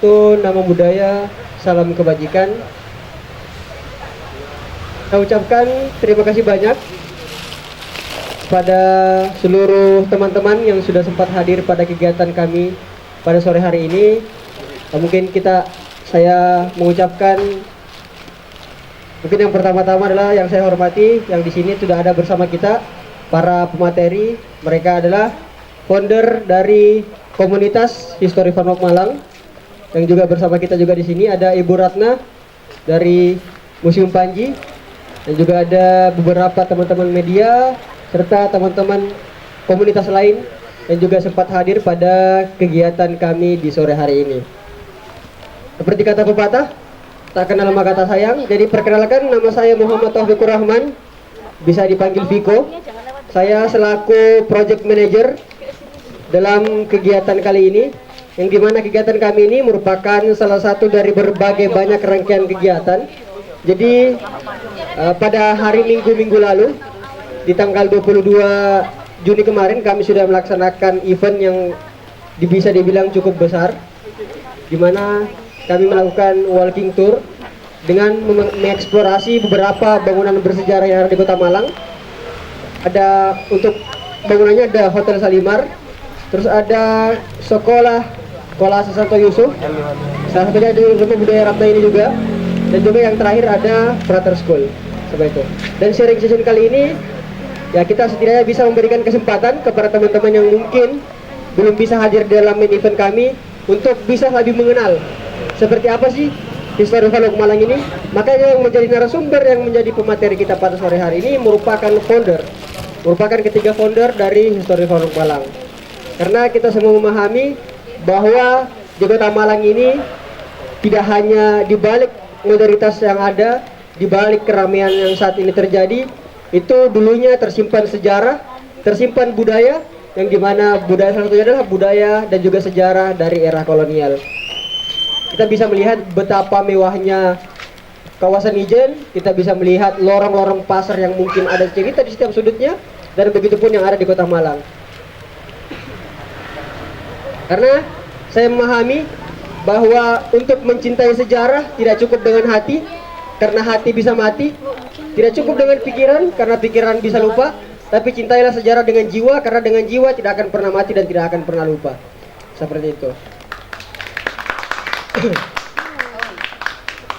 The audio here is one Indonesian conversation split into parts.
wabarakatuh. Nama budaya, salam kebajikan. Saya ucapkan terima kasih banyak pada seluruh teman-teman yang sudah sempat hadir pada kegiatan kami pada sore hari ini. Saya mengucapkan mungkin yang pertama-tama adalah yang saya hormati, yang di sini sudah ada bersama kita para pemateri. Mereka adalah founder dari komunitas History Fun Walk Malang. Yang juga bersama kita juga di sini ada Ibu Ratna dari Museum Panji, dan juga ada beberapa teman-teman media serta teman-teman komunitas lain yang juga sempat hadir pada kegiatan kami di sore hari ini. Seperti kata pepatah, tak kenal maka tak sayang. Jadi perkenalkan, nama saya Muhammad Taufikur Rahman, bisa dipanggil Viko. Saya selaku project manager dalam kegiatan kali ini, yang dimana kegiatan kami ini merupakan salah satu dari berbagai banyak rangkaian kegiatan. Jadi pada hari Minggu lalu, di tanggal 22 Juni kemarin, kami sudah melaksanakan event yang bisa dibilang cukup besar, di mana kami melakukan walking tour dengan mengeksplorasi beberapa bangunan bersejarah yang ada di Kota Malang. Ada untuk bangunannya ada Hotel Salimar, terus ada Sekolah Kolase Santo Yusuf, salah satunya di Rumah Budaya Ratna ini juga, dan juga yang terakhir ada Frater School seperti itu. Dan sharing session kali ini ya, kita setidaknya bisa memberikan kesempatan kepada teman-teman yang mungkin belum bisa hadir dalam main event kami untuk bisa lebih mengenal seperti apa sih History Fun Walk Malang ini. Makanya yang menjadi narasumber, yang menjadi pemateri kita pada sore hari ini merupakan ketiga founder dari History Fun Walk Malang. Karena kita semua memahami bahwa di Kota Malang ini tidak hanya di balik modalitas yang ada, di balik keramaian yang saat ini terjadi, itu dulunya tersimpan sejarah, tersimpan budaya, yang dimana budaya salah satunya adalah budaya dan juga sejarah dari era kolonial. Kita bisa melihat betapa mewahnya kawasan Ijen, kita bisa melihat lorong-lorong pasar yang mungkin ada cerita di setiap sudutnya, dan begitu pun yang ada di Kota Malang. Karena saya memahami bahwa untuk mencintai sejarah tidak cukup dengan hati, karena hati bisa mati. Tidak cukup dengan pikiran, karena pikiran bisa lupa. Tapi cintailah sejarah dengan jiwa, karena dengan jiwa tidak akan pernah mati dan tidak akan pernah lupa. Seperti itu.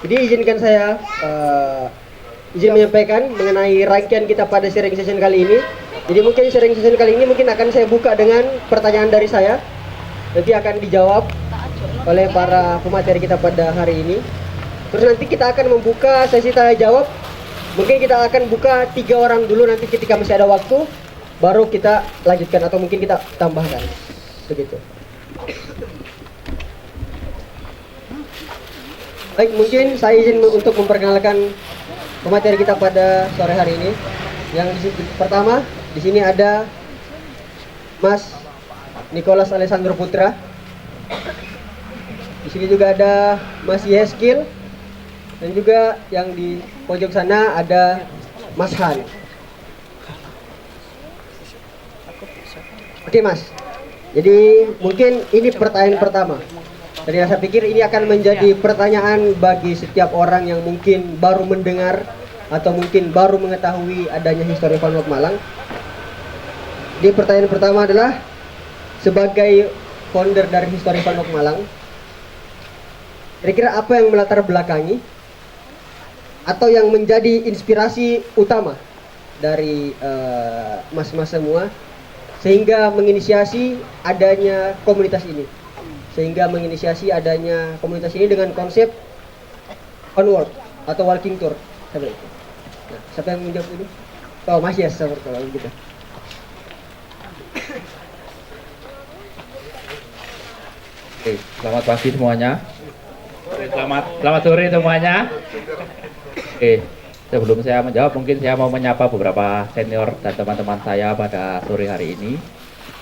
Jadi izinkan saya izin menyampaikan mengenai rangkaian kita pada sharing session kali ini. Jadi mungkin sharing session kali ini mungkin akan saya buka dengan pertanyaan dari saya. Nanti akan dijawab oleh para pemateri kita pada hari ini. Terus nanti kita akan membuka sesi tanya jawab. Mungkin kita akan buka 3 orang dulu, nanti ketika masih ada waktu baru kita lanjutkan atau mungkin kita tambahkan. Begitu. Baik, mungkin saya izin untuk memperkenalkan pemateri kita pada sore hari ini. Yang pertama di sini ada Mas Nicholas Alessandro Putra. Di sini juga ada Mas Yeskil, dan juga yang di pojok sana ada Mas Han. Oke Mas, jadi mungkin ini pertanyaan pertama. Dan saya pikir ini akan menjadi pertanyaan bagi setiap orang yang mungkin baru mendengar atau mungkin baru mengetahui adanya History Fun Walk Malang. Di pertanyaan pertama adalah, sebagai founder dari History Fun Walk Malang, kira-kira apa yang melatar belakangi atau yang menjadi inspirasi utama dari mas-mas semua sehingga menginisiasi adanya komunitas ini? Sehingga menginisiasi adanya komunitas ini dengan konsep onward atau walking tour. Nah, siapa yang menjawab ini? Oh, Mas Yes, kalau gitu. Oke, selamat pagi semuanya. Selamat sore semuanya. Oke, sebelum saya menjawab, mungkin saya mau menyapa beberapa senior dan teman-teman saya pada sore hari ini.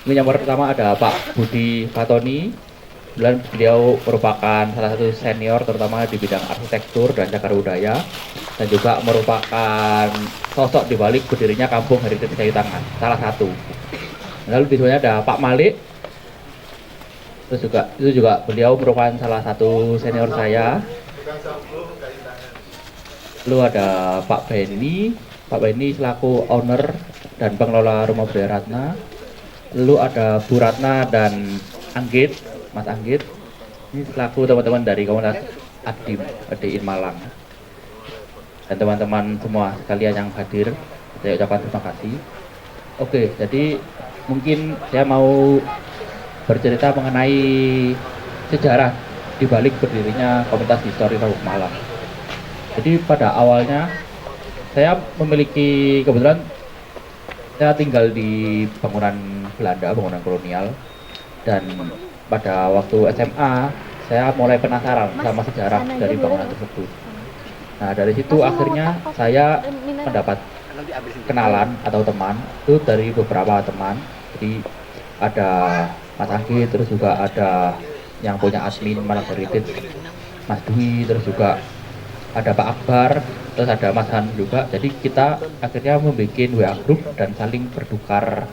Ini yang pertama ada Pak Budi Fatoni. Dan beliau merupakan salah satu senior terutama di bidang arsitektur dan cagar budaya, dan juga merupakan sosok di balik berdirinya Kampung Heritage Kayu Tangan, salah satu. Lalu di sebelahnya ada Pak Malik. Terus juga itu juga beliau merupakan salah satu senior saya. Lalu ada Pak Benny selaku owner dan pengelola Rumah Budaya Ratna. Lalu ada Bu Ratna dan Anggit, Mas Anggit. Ini selaku teman-teman dari komunitas ADIN Malang. Dan teman-teman semua sekalian yang hadir, saya ucapkan terima kasih. Oke, jadi mungkin saya mau bercerita mengenai sejarah di balik berdirinya komunitas histori Fanwok Malang. Jadi pada awalnya saya memiliki kebetulan saya tinggal di bangunan Belanda, bangunan kolonial, dan pada waktu SMA saya mulai penasaran sama sejarah dari bangunan tersebut. Nah dari situ akhirnya saya mendapat kenalan atau teman itu dari beberapa teman. Jadi ada Mas Anggi, terus juga ada yang punya admin Malang Heritage, Mas Dwi, terus juga ada Pak Akbar, terus ada Mas Han juga. Jadi kita akhirnya membuat WA group dan saling bertukar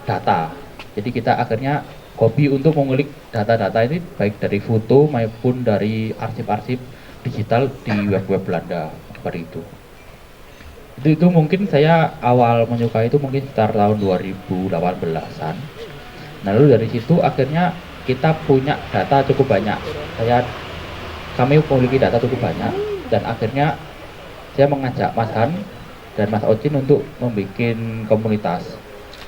data. Jadi kita akhirnya hobi untuk mengulik data-data ini baik dari foto maupun dari arsip-arsip digital di web-web Belanda seperti itu. Itu mungkin saya awal menyukai itu mungkin sekitar tahun 2018-an. Nah, lalu dari situ akhirnya kita punya data cukup banyak. Kami memiliki data cukup banyak dan akhirnya saya mengajak Mas Han dan Mas Ocin untuk membuat komunitas.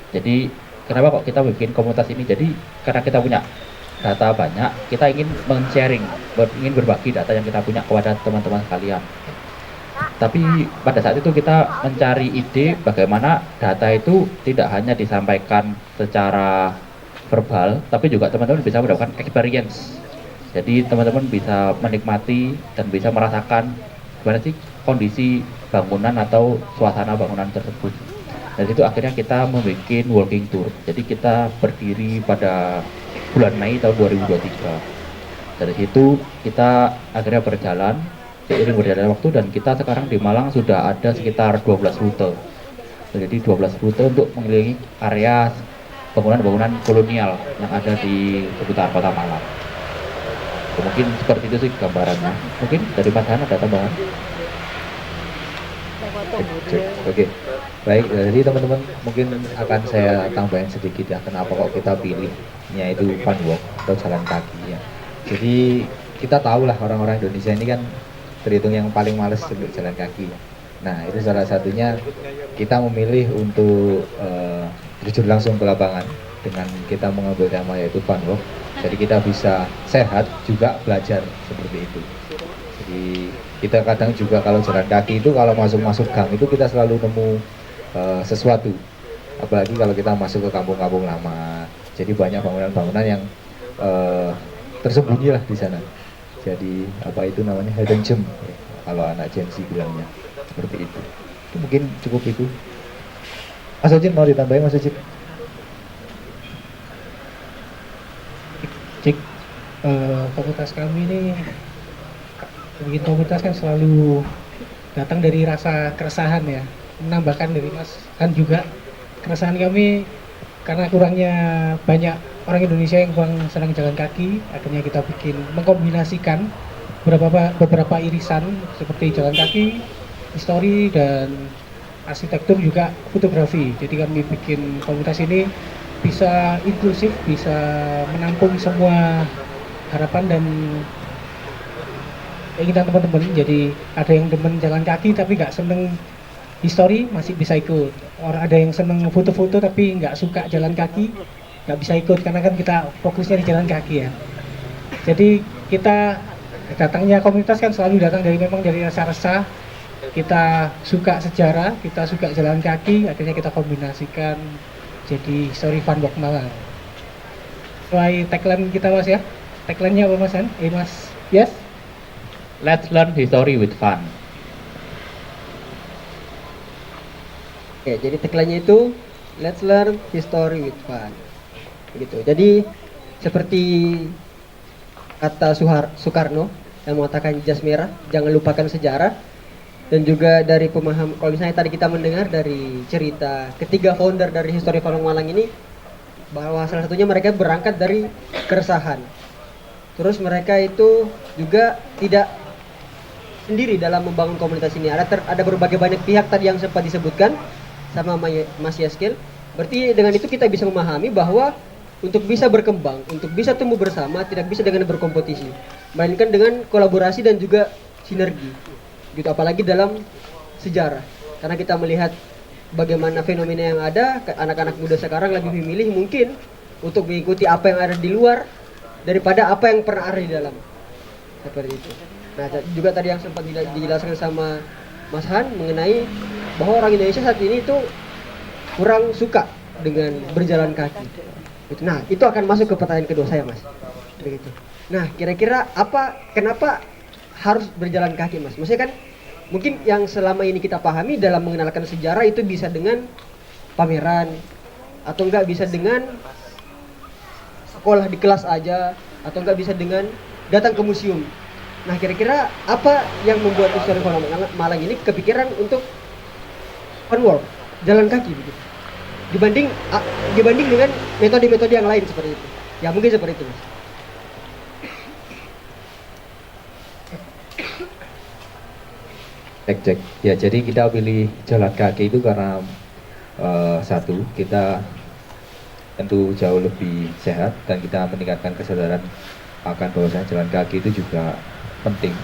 Jadi kenapa kok kita bikin komunitas ini? Jadi karena kita punya data banyak, kita ingin men-sharing, ingin berbagi data yang kita punya kepada teman-teman sekalian. Tapi pada saat itu kita mencari ide bagaimana data itu tidak hanya disampaikan secara verbal, tapi juga teman-teman bisa mendapatkan experience. Jadi teman-teman bisa menikmati dan bisa merasakan gimana sih kondisi bangunan atau suasana bangunan tersebut. Dari situ akhirnya kita membuat walking tour. Jadi kita berdiri pada bulan Mei tahun 2023. Dari situ kita akhirnya berjalan seiring berjalannya waktu dan kita sekarang di Malang sudah ada sekitar 12 rute. Jadi 12 rute untuk mengelilingi area bangunan-bangunan kolonial yang ada di seputar Kota Malang. Mungkin seperti itu sih gambarannya. Mungkin dari Mas Han ada tambahan? Oke, baik. Jadi teman-teman mungkin akan saya tambahin sedikit ya. Kenapa kok kita pilihnya itu fun walk atau jalan kaki ya. Jadi kita tahu lah orang-orang Indonesia ini kan terhitung yang paling males untuk jalan kaki. Nah itu salah satunya kita memilih untuk terjun langsung ke lapangan dengan kita mengambil tema yaitu fun walk. Jadi kita bisa sehat juga belajar seperti itu. Jadi kita kadang juga kalau jalan kaki itu kalau masuk gang itu kita selalu nemu sesuatu. Apalagi kalau kita masuk ke kampung-kampung lama. Jadi banyak bangunan-bangunan yang tersembunyi lah di sana. Jadi apa itu namanya hidden gem ya, kalau anak Gen Z bilangnya seperti itu. Itu mungkin cukup itu. Mas Ocin mau ditambahin Mas Ocin? Cik, komunitas kami ini bikin komunitas kan selalu datang dari rasa keresahan ya, menambahkan dari Mas Han juga keresahan kami karena kurangnya banyak orang Indonesia yang kurang senang jalan kaki. Akhirnya kita bikin mengkombinasikan beberapa irisan seperti jalan kaki, histori dan arsitektur juga fotografi. Jadi kami bikin komunitas ini bisa inklusif, bisa menampung semua harapan dan keinginan teman-teman. Jadi ada yang demen jalan kaki tapi nggak seneng histori masih bisa ikut. Orang ada yang seneng foto-foto tapi nggak suka jalan kaki nggak bisa ikut karena kan kita fokusnya di jalan kaki ya. Jadi kita datangnya komunitas kan selalu datang memang dari rasa resah. Kita suka sejarah, kita suka jalan kaki, akhirnya kita kombinasikan jadi Story Fun Walk Malang. Sesuai tagline kita Mas ya. Tagline-nya apa Mas Han? Mas, yes? Let's learn history with fun. Oke, jadi tagline-nya itu Let's learn history with fun. Gitu. Jadi seperti kata Soekarno yang mengatakan jas merah, jangan lupakan sejarah. Dan juga dari pemaham, kalau misalnya tadi kita mendengar dari cerita ketiga founder dari Histori Fanwok Malang ini, bahwa salah satunya mereka berangkat dari keresahan. Terus mereka itu juga tidak sendiri dalam membangun komunitas ini. Ada berbagai banyak pihak tadi yang sempat disebutkan sama Mas Yaskil. Berarti dengan itu kita bisa memahami bahwa untuk bisa berkembang, untuk bisa tumbuh bersama, tidak bisa dengan berkompetisi, melainkan dengan kolaborasi dan juga sinergi. Gitu, apalagi dalam sejarah. Karena kita melihat bagaimana fenomena yang ada, anak-anak muda sekarang lebih memilih mungkin untuk mengikuti apa yang ada di luar daripada apa yang pernah ada di dalam. Seperti itu. Nah, juga tadi yang sempat dijelaskan sama Mas Han mengenai bahwa orang Indonesia saat ini itu kurang suka dengan berjalan kaki. Nah, itu akan masuk ke pertanyaan kedua saya, Mas. Begitu. Nah, kira-kira kenapa harus berjalan kaki, Mas? Maksudnya kan mungkin yang selama ini kita pahami dalam mengenalkan sejarah itu bisa dengan pameran, atau enggak bisa dengan sekolah di kelas aja, atau enggak bisa dengan datang ke museum. Nah, kira-kira apa yang membuat Histori Malang ini kepikiran untuk on walk, jalan kaki begitu? Dibanding dengan metode-metode yang lain seperti itu. Ya mungkin seperti itu, Mas. Cek. Ya, jadi kita pilih jalan kaki itu karena satu, kita tentu jauh lebih sehat dan kita meningkatkan kesadaran akan bahwasanya jalan kaki itu juga penting.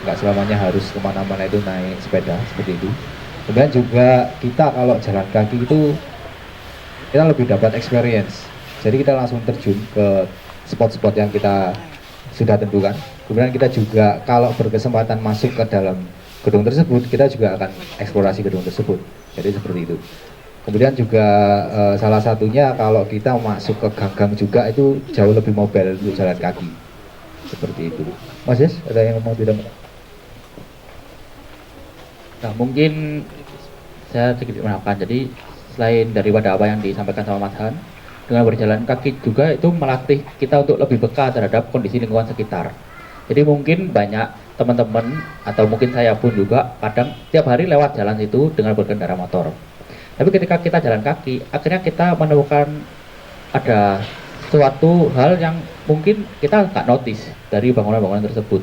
Nggak selamanya harus kemana-mana itu naik sepeda seperti itu. Kemudian juga kita kalau jalan kaki itu kita lebih dapat experience. Jadi kita langsung terjun ke spot-spot yang kita sudah tentukan. Kemudian kita juga kalau berkesempatan masuk ke dalam gedung tersebut, kita juga akan eksplorasi gedung tersebut. Jadi seperti itu. Kemudian juga salah satunya kalau kita masuk ke gang-gang juga itu jauh lebih mobile untuk jalan kaki. Seperti itu. Mas Yes, ada yang mau tidak? Nah, mungkin saya sedikit menambahkan. Jadi selain daripada apa yang disampaikan sama Mas Han, dengan berjalan kaki juga itu melatih kita untuk lebih peka terhadap kondisi lingkungan sekitar. Jadi mungkin banyak teman-teman atau mungkin saya pun juga kadang tiap hari lewat jalan itu dengan berkendara motor. Tapi ketika kita jalan kaki, akhirnya kita menemukan ada suatu hal yang mungkin kita nggak notice dari bangunan-bangunan tersebut.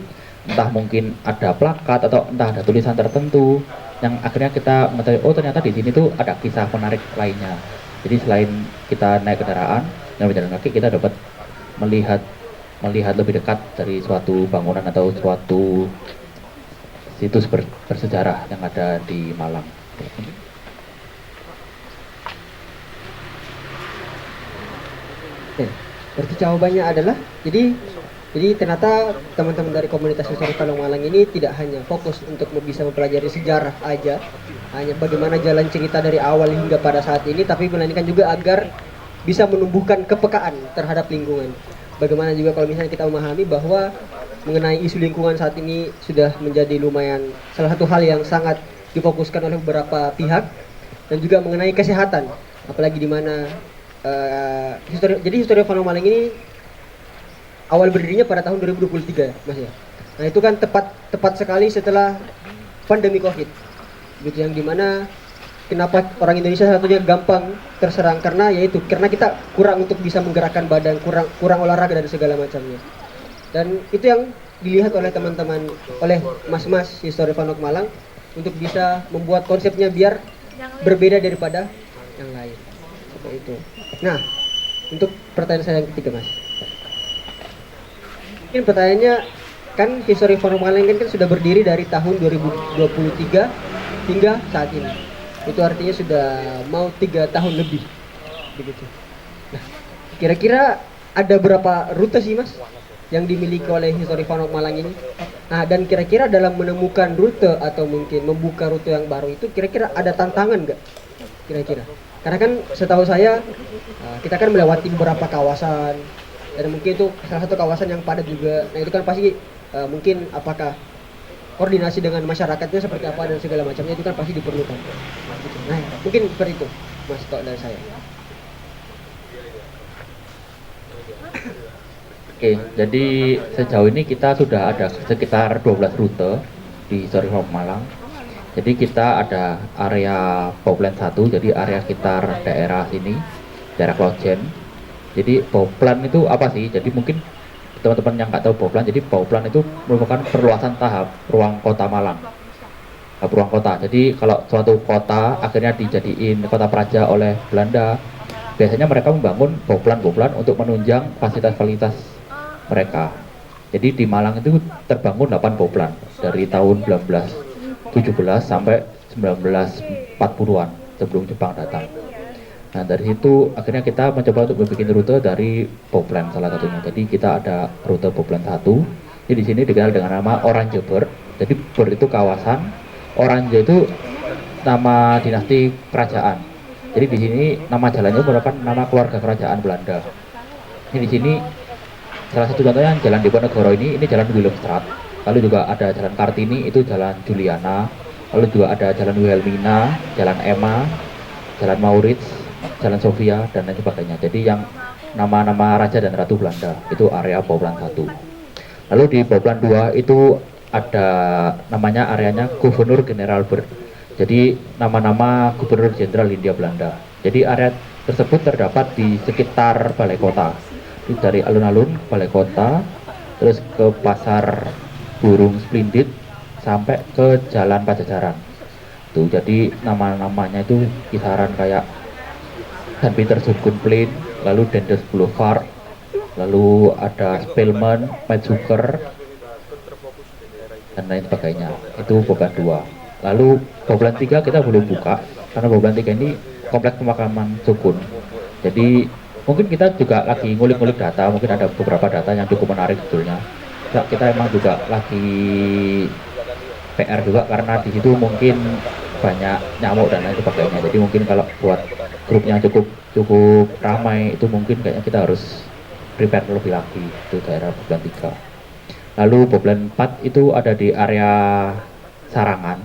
Entah mungkin ada plakat atau entah ada tulisan tertentu yang akhirnya kita mengetahui, oh ternyata di sini tuh ada kisah menarik lainnya. Jadi selain kita naik kendaraan dan berjalan kaki, kita dapat melihat lebih dekat dari suatu bangunan atau suatu situs bersejarah yang ada di Malang. Oke, berarti jawabannya adalah jadi ternyata teman-teman dari komunitas Histori Palung Malang ini tidak hanya fokus untuk bisa mempelajari sejarah aja, hanya bagaimana jalan cerita dari awal hingga pada saat ini, tapi melainkan juga agar bisa menumbuhkan kepekaan terhadap lingkungan. Bagaimana juga kalau misalnya kita memahami bahwa mengenai isu lingkungan saat ini sudah menjadi lumayan salah satu hal yang sangat difokuskan oleh beberapa pihak, dan juga mengenai kesehatan, apalagi di mana Histori Palung Malang ini awal berdirinya pada tahun 2023, Mas ya. Nah, itu kan tepat sekali setelah pandemi Covid. Gitu, yang dimana kenapa orang Indonesia satunya gampang terserang karena kita kurang untuk bisa menggerakkan badan, kurang olahraga dan segala macamnya. Dan itu yang dilihat oleh teman-teman, oleh mas-mas Histori Palung Malang untuk bisa membuat konsepnya biar berbeda daripada yang lain. Seperti itu. Nah, untuk pertanyaan saya yang ketiga, Mas. Mungkin pertanyaannya, kan Histori Palung Malang kan sudah berdiri dari tahun 2023 hingga saat ini. Itu artinya sudah mau 3 tahun lebih, begitu. Nah, kira-kira ada berapa rute sih, Mas, yang dimiliki oleh Histori Palung Malang ini? Nah, dan kira-kira dalam menemukan rute atau mungkin membuka rute yang baru itu, kira-kira ada tantangan nggak? Kira-kira? Karena kan setahu saya kita kan melewati beberapa kawasan, dan mungkin itu salah satu kawasan yang padat juga. Nah, itu kan pasti mungkin apakah koordinasi dengan masyarakatnya seperti apa dan segala macamnya itu kan pasti diperlukan. Nah, mungkin seperti itu, Mas, kalau dari saya. Oke, jadi sejauh ini kita sudah ada sekitar 12 rute di Histori Palung Malang. Jadi kita ada area Popland 1, jadi area sekitar daerah sini, daerah Klojen. Jadi Bauplan itu apa sih? Jadi mungkin teman-teman yang nggak tahu Bauplan, jadi Bauplan itu merupakan perluasan tahap ruang kota Malang. Ruang kota. Jadi kalau suatu kota akhirnya dijadiin kota praja oleh Belanda, biasanya mereka membangun Bauplan untuk menunjang fasilitas-fasilitas mereka. Jadi di Malang itu terbangun 8 Bauplan dari tahun 1917 sampai 1940-an sebelum Jepang datang. Nah dari situ akhirnya kita mencoba untuk membuat rute dari Bauplan salah satunya. Jadi kita ada rute Bauplan 1. Jadi di sini dikenal dengan nama Oranje Ber. Jadi Ber itu kawasan, Oranje itu nama dinasti kerajaan. Jadi di sini nama jalannya merupakan nama keluarga kerajaan Belanda. Ini di sini salah satu contohnya Jalan Diponegoro ini Jalan Willemstraat. Lalu juga ada Jalan Kartini itu Jalan Juliana. Lalu juga ada Jalan Wilhelmina, Jalan Emma, Jalan Maurits, Jalan Sofia dan lain sebagainya. Jadi yang nama-nama raja dan ratu Belanda itu area Bauplan 1. Lalu di Bauplan 2 itu ada namanya areanya Gubernur General Ber. Jadi nama-nama Gubernur Jenderal Hindia Belanda. Jadi area tersebut terdapat di sekitar Balai Kota. Jadi dari alun-alun Balai Kota terus ke Pasar Burung Splendid sampai ke Jalan Pajajaran. Tuh, jadi nama-namanya itu kisaran kayak San Peter Plain, lalu Denders Boulevard, lalu ada Spelman, Metzuker, dan lain sebagainya. Itu Bauplan 2. Lalu Bauplan 3 kita belum buka, karena Bauplan 3 ini kompleks pemakaman sukun. Jadi mungkin kita juga lagi ngulik-ngulik data, mungkin ada beberapa data yang cukup menarik sebetulnya. Kita emang juga lagi PR juga karena di situ mungkin banyak nyamuk dan lain sebagainya. Jadi mungkin kalau buat grupnya cukup ramai itu mungkin kayaknya kita harus prepare lebih lagi. Itu daerah Bauplan 3. Lalu Bauplan 4 itu ada di area Sarangan.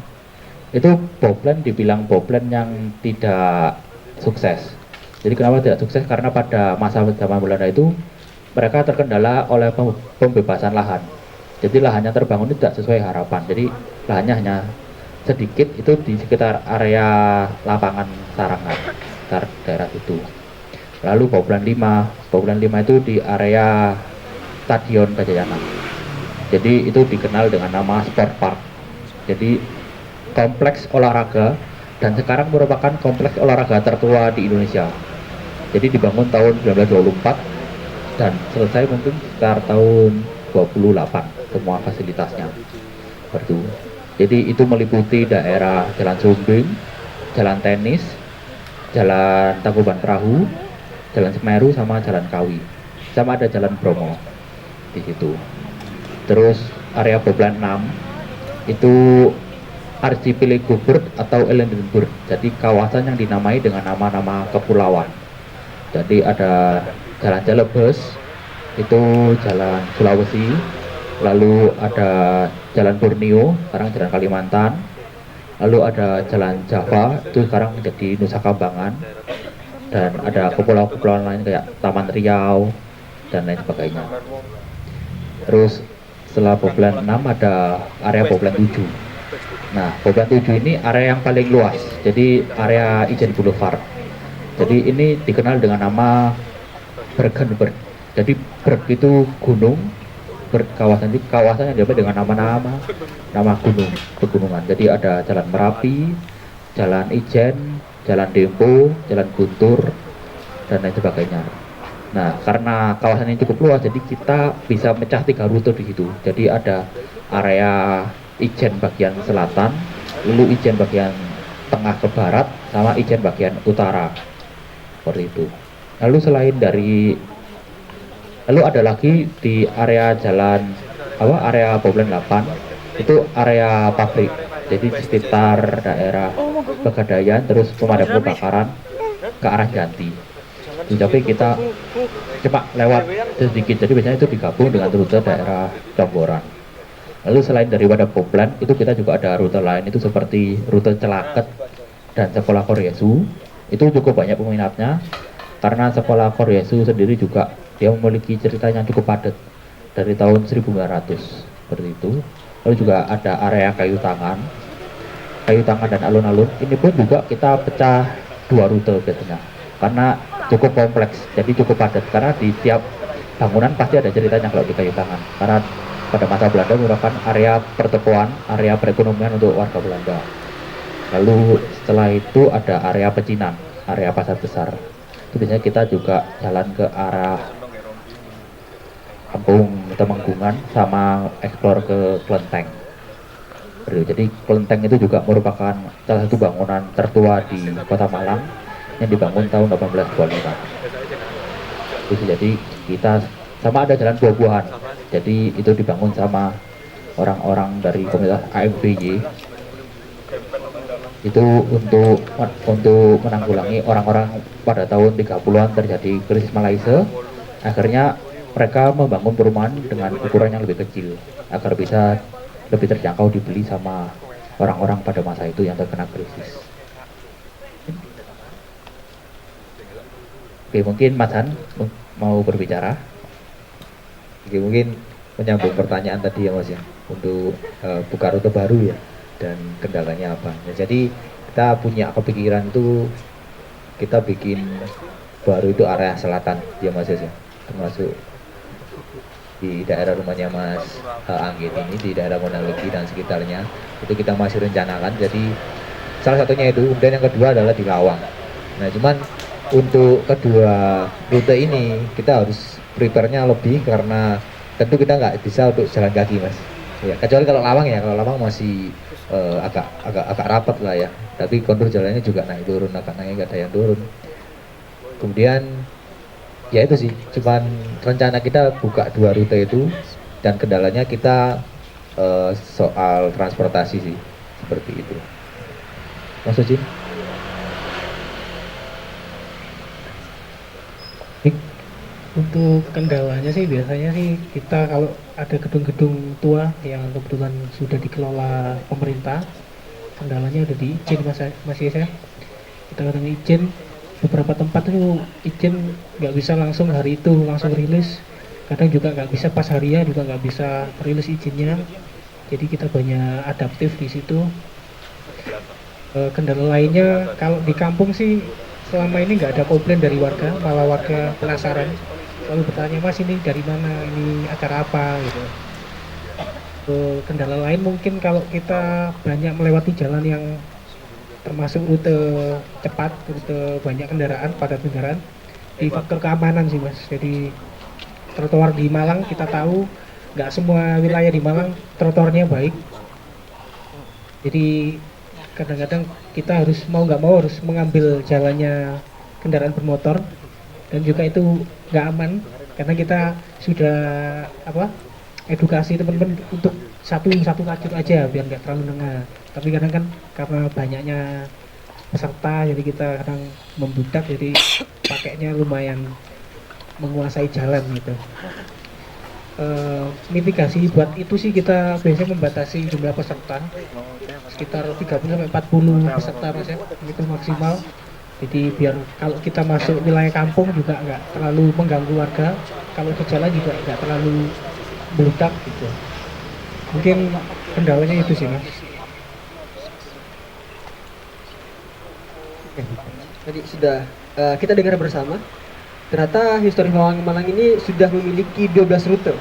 Itu Bauplan dibilang Bauplan yang tidak sukses. Jadi kenapa tidak sukses? Karena pada masa zaman Belanda itu mereka terkendala oleh pembebasan lahan. Jadi lahannya terbangun itu tidak sesuai harapan. Jadi lahannya hanya sedikit itu di sekitar area lapangan Sarangan, sekitar daerah itu. Lalu Bauplan 5 itu di area Stadion Gajayana. Jadi itu dikenal dengan nama Sport Park. Jadi kompleks olahraga dan sekarang merupakan kompleks olahraga tertua di Indonesia. Jadi dibangun tahun 1924 dan selesai mungkin sekitar tahun 28 semua fasilitasnya. Seperti itu. Jadi itu meliputi daerah Jalan Sumbing, Jalan Tenis, Jalan Tangkuban Perahu, Jalan Semeru sama Jalan Kawi. Sama ada Jalan Bromo di situ. Terus area Bauplan 6 itu Archipelago Bird atau Ellendenburg. Jadi kawasan yang dinamai dengan nama-nama kepulauan. Jadi ada Jalan Celebes, itu Jalan Sulawesi, lalu ada Jalan Borneo, sekarang Jalan Kalimantan, lalu ada Jalan Java, itu sekarang menjadi Nusa Kambangan, dan ada kepulauan-kepulauan lain kayak Taman Riau dan lain sebagainya. Terus setelah Bauplan 6 ada area Bauplan 7. Nah, Bauplan 7 ini area yang paling luas, jadi area Ijen Boulevard. Jadi ini dikenal dengan nama Bergenberg. Jadi Berg itu gunung, kawasan yang diambil dengan nama gunung, pegunungan. Jadi ada Jalan Merapi, Jalan Ijen, Jalan Dempo, Jalan Guntur, dan lain sebagainya. Nah, karena kawasan ini cukup luas, jadi kita bisa mecah 3 rute di situ. Jadi ada area Ijen bagian selatan, lalu Ijen bagian tengah ke barat, sama Ijen bagian utara. Seperti itu. Lalu ada lagi di area area Bauplan 8 itu area pabrik. Jadi di sekitar daerah Pegadaian terus pemadam kebakaran ke arah Janti. Tapi kita cuma lewat sedikit. Jadi biasanya itu digabung dengan rute daerah Jomboran. Lalu selain daripada Bauplan itu kita juga ada rute lain itu seperti rute Celaket dan Sekolah Koryesu. Itu cukup banyak peminatnya karena Sekolah Koryesu sendiri juga dia memiliki cerita yang cukup padat dari tahun 1900 seperti itu. Lalu juga ada area kayu tangan dan alun-alun. Ini pun juga kita pecah 2 rute biasanya karena cukup kompleks, jadi cukup padat karena di tiap bangunan pasti ada ceritanya kalau di Kayu Tangan. Karena pada masa Belanda merupakan area pertokoan, area perekonomian untuk warga Belanda. Lalu setelah itu ada area pecinan, area pasar besar. Itu biasanya kita juga jalan ke arah Kampung Temenggungan sama eksplor ke Klenteng. Jadi Klenteng itu juga merupakan salah satu bangunan tertua di Kota Malang yang dibangun tahun 1825. Jadi kita sama ada jalan buah-buahan. Jadi itu dibangun sama orang-orang dari komunitas AMBY. Itu untuk menanggulangi orang-orang pada tahun 30-an terjadi krisis Malaysia. Akhirnya mereka membangun perumahan dengan ukuran yang lebih kecil agar bisa lebih terjangkau dibeli sama orang-orang pada masa itu yang terkena krisis. Oke, mungkin Mas Han mau berbicara. Oke, mungkin menyambung pertanyaan tadi ya Mas ya, untuk buka rute baru ya, dan kendalanya apa. Ya, jadi kita punya kepikiran itu kita bikin baru itu area selatan ya Mas ya, termasuk di daerah rumahnya Mas Anggit ini, di daerah Monalegi dan sekitarnya, itu kita masih rencanakan. Jadi salah satunya itu, kemudian yang kedua adalah di Lawang. Nah cuman untuk kedua rute ini kita harus prepare-nya lebih, karena tentu kita nggak bisa untuk jalan kaki Mas ya, kecuali kalau Lawang ya. Kalau Lawang masih agak rapat lah ya, tapi kontur jalannya juga naik turun, agak naik, nggak ada yang turun. Kemudian ya itu sih, cuman rencana kita buka dua rute itu, dan kendalanya kita soal transportasi sih, seperti itu Mas Ujin. Untuk kendalanya sih biasanya sih kita kalau ada gedung-gedung tua yang kebetulan sudah dikelola pemerintah, kendalanya ada di izin Mas Yesa. Kita kadang izin, beberapa tempat itu izin nggak bisa langsung hari itu langsung rilis, kadang juga nggak bisa pas harinya juga nggak bisa rilis izinnya. Jadi kita banyak adaptif di situ. Kendala lainnya kalau di kampung sih selama ini nggak ada komplain dari warga, malah warga penasaran, selalu bertanya, Mas ini dari mana, ini acara apa gitu. Kendala lain mungkin kalau kita banyak melewati jalan yang termasuk rute cepat, rute banyak kendaraan, padat kendaraan, di faktor keamanan sih Mas. Jadi trotoar di Malang kita tahu nggak semua wilayah di Malang trotoarnya baik. Jadi kadang-kadang kita harus mau nggak mau harus mengambil jalannya kendaraan bermotor, dan juga itu nggak aman karena kita sudah edukasi teman-teman untuk satu lajur aja biar nggak terlalu lengah. Tapi kadang kan karena banyaknya peserta jadi kita kadang membludak, jadi pakainya lumayan menguasai jalan gitu. Mitigasi buat itu sih kita biasanya membatasi jumlah peserta sekitar 30-40 peserta Mas ya, itu maksimal. Jadi biar kalau kita masuk wilayah kampung juga nggak terlalu mengganggu warga, kalau di jalan juga nggak terlalu meludak gitu. Mungkin kendalanya itu sih Mas. Tadi sudah kita dengar bersama, ternyata Histori Malang ini sudah memiliki 12 rute,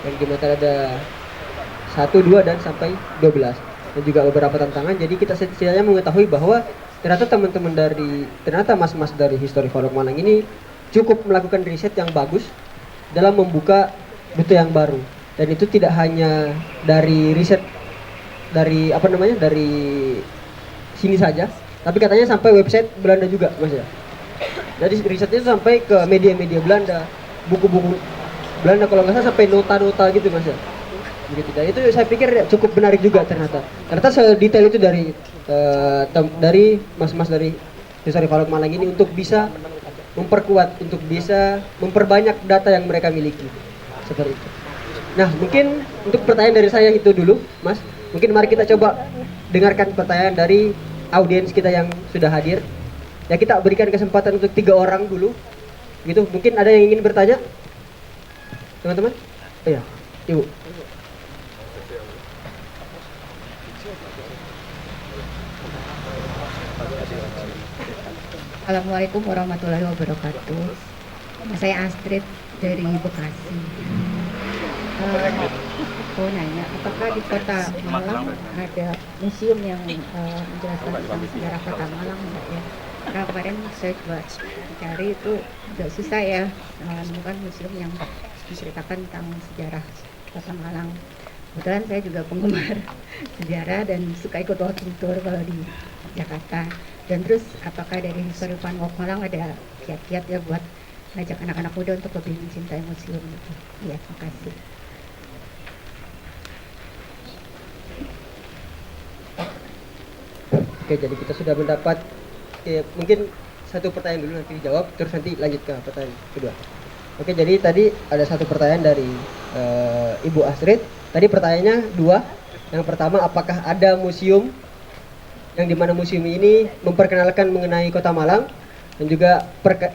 yang dimana ada 1, 2, dan sampai 12, dan juga beberapa tantangan. Jadi kita setidaknya mengetahui bahwa ternyata teman-teman ternyata mas-mas dari Histori Malang ini cukup melakukan riset yang bagus dalam membuka rute yang baru. Dan itu tidak hanya dari riset dari dari sini saja, tapi katanya sampai website Belanda juga Mas ya. Jadi risetnya sampai ke media-media Belanda, buku-buku Belanda, kalau nggak salah sampai nota-nota gitu Mas ya. Begitu. Dan itu saya pikir cukup menarik juga ternyata. Ternyata sedetail itu dari mas-mas dari Histori Malang ini untuk bisa memperkuat, untuk bisa memperbanyak data yang mereka miliki. Seperti itu. Nah, mungkin untuk pertanyaan dari saya itu dulu, Mas. Mungkin mari kita coba dengarkan pertanyaan dari audiens kita yang sudah hadir. Ya, kita berikan kesempatan untuk 3 orang dulu. Gitu. Mungkin ada yang ingin bertanya? Teman-teman? Oh ya, Ibu. Assalamualaikum warahmatullahi wabarakatuh. Nama saya Astrid dari Bekasi. Aku nanya, apakah di Kota Malang ada museum yang menjelaskan tentang sejarah Kota Malang enggak ya? Karena kemarin saya coba cari itu agak susah ya, menemukan museum yang menceritakan tentang sejarah Kota Malang. Kebetulan saya juga penggemar sejarah dan suka ikut walking tour kalau di Jakarta. Dan terus apakah dari History Fun Walk Malang ada kiat-kiat ya buat ngajak anak-anak muda untuk lebih mencintai museum gitu. Ya, terima kasih. Oke, jadi kita sudah mendapat mungkin satu pertanyaan dulu nanti dijawab, terus nanti lanjut ke pertanyaan kedua. Oke, jadi tadi ada satu pertanyaan dari Ibu Astrid. Tadi pertanyaannya dua. Yang pertama, apakah ada museum yang dimana museum ini memperkenalkan mengenai Kota Malang? Dan juga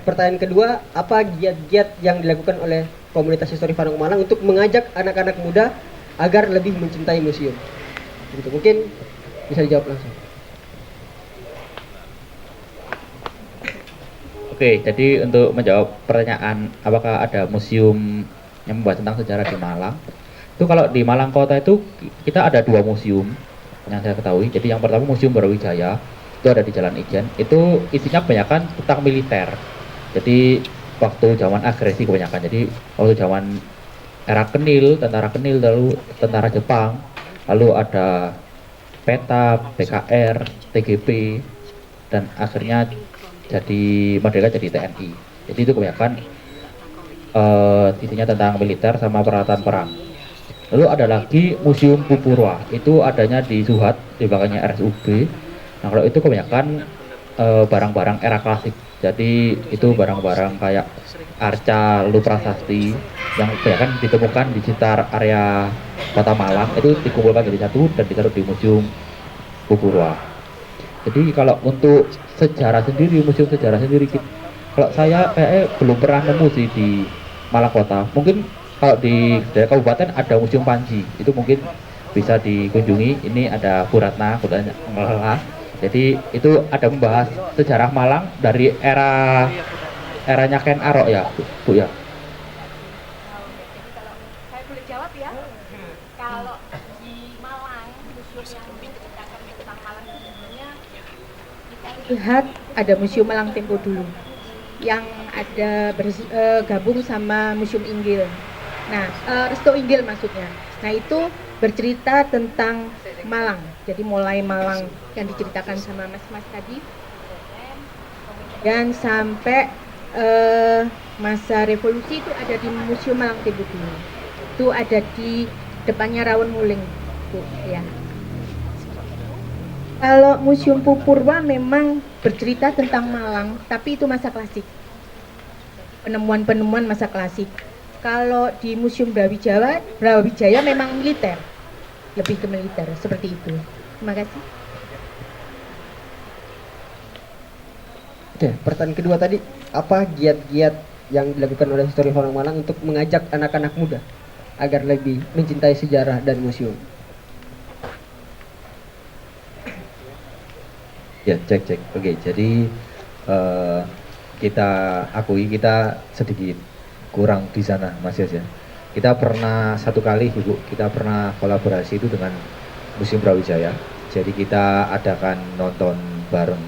pertanyaan kedua, apa giat-giat yang dilakukan oleh komunitas History Fun Walk Malang untuk mengajak anak-anak muda agar lebih mencintai museum? Begitu, mungkin bisa dijawab langsung. Oke, jadi untuk menjawab pertanyaan apakah ada museum yang membahas tentang sejarah di Malang, itu kalau di Malang Kota itu kita ada dua museum yang saya ketahui. Jadi yang pertama Museum Brawijaya, itu ada di Jalan Ijen, itu isinya kebanyakan tentang militer. Jadi waktu zaman agresi kebanyakan, jadi waktu zaman era Kenil, tentara Kenil, lalu tentara Jepang, lalu ada peta, PKR, TGP, dan akhirnya jadi merdeka jadi TNI. Jadi itu kebanyakan isinya tentang militer sama peralatan perang. Lalu ada lagi Museum Pupurwa, itu adanya di Suhat, di belakangnya RSUB. Nah kalau itu kebanyakan barang-barang era klasik. Jadi itu barang-barang kayak arca, lalu prasasti yang kebanyakan ditemukan di sekitar area Kota Malang, itu dikumpulkan jadi satu dan ditaruh di Museum Pupurwa. Jadi kalau untuk sejarah sendiri, museum sejarah sendiri, kalau saya belum pernah nemu sih di Malang Kota. Mungkin kalau di daerah kabupaten ada Museum Panji, itu mungkin bisa dikunjungi. Ini ada Bu Ratna, kebetulan mengelola. Jadi itu ada membahas sejarah Malang dari eranya Ken Arok ya, Bu ya. Saya boleh jawab ya. Kalau di Malang, museum yang menceritakan tentang Malang itu sebenarnya kita lihat ada Museum Malang Tempo dulu yang ada gabung sama Museum Inggil. Nah, Resto Inggil maksudnya. Nah, itu bercerita tentang Malang. Jadi mulai Malang yang diceritakan sama Mas tadi, dan sampai masa revolusi itu ada di Museum Malang Tempo dulu. Itu ada di depannya Rawon Nguling, Bu, ya. Kalau Museum Pupurwa memang bercerita tentang Malang, tapi itu masa klasik. Penemuan-penemuan masa klasik. Kalau di Museum Brawijaya memang militer, lebih ke militer, seperti itu. Terima kasih. Oke, pertanyaan kedua tadi, apa giat-giat yang dilakukan oleh History Fun Walk Malang untuk mengajak anak-anak muda agar lebih mencintai sejarah dan museum? Ya, cek. Oke, jadi kita akui kita sedikit kurang di sana, Mas Yas ya. Kita pernah satu kali, Ibu, kita pernah kolaborasi itu dengan Museum Brawijaya. Jadi kita adakan nonton bareng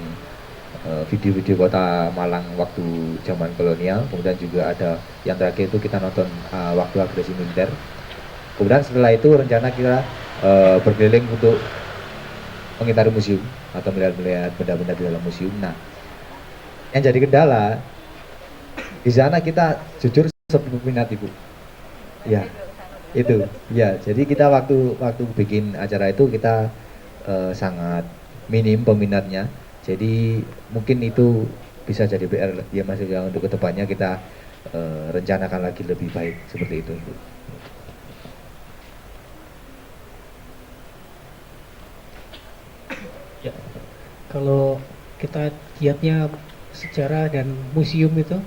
video-video Kota Malang waktu zaman kolonial. Kemudian juga ada yang terakhir itu kita nonton waktu agresi militer. Kemudian setelah itu rencana kita berkeliling untuk mengitari museum atau melihat benda-benda di dalam museum. Nah, yang jadi kendala di sana kita jujur sepi minat, Ibu. Ya, itu. Ya, jadi kita waktu bikin acara itu kita sangat minim peminatnya. Jadi mungkin itu bisa jadi PR ya Mas ya, untuk kedepannya kita rencanakan lagi lebih baik seperti itu, Ibu. Ya, kalau kita giatnya sejarah dan museum itu,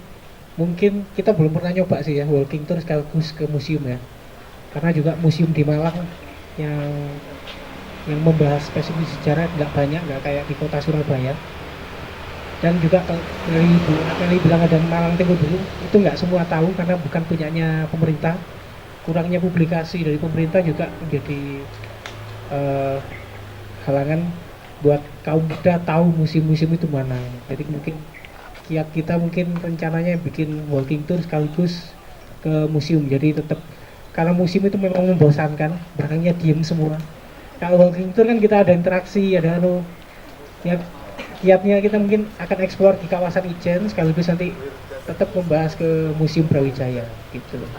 mungkin kita belum pernah nyoba sih ya, walking tour sekaligus ke museum ya. Karena juga museum di Malang yang membahas spesifik sejarah nggak banyak, nggak kayak di kota Surabaya. Dan juga kalau dari Bu Natali bilang ada Malang Tempo Dulu, itu nggak semua tahu karena bukan punyanya pemerintah. Kurangnya publikasi dari pemerintah juga menjadi halangan buat kaum muda tahu museum-museum itu mana. Jadi mungkin kiat kita mungkin rencananya bikin walking tour sekaligus ke museum. Jadi tetap, karena museum itu memang membosankan, belakangnya diem semua. Kalau walking tour kan kita ada interaksi, ada kiatnya kita mungkin akan eksplor di kawasan Ijen sekaligus nanti tetap membahas ke Museum Brawijaya gitu loh.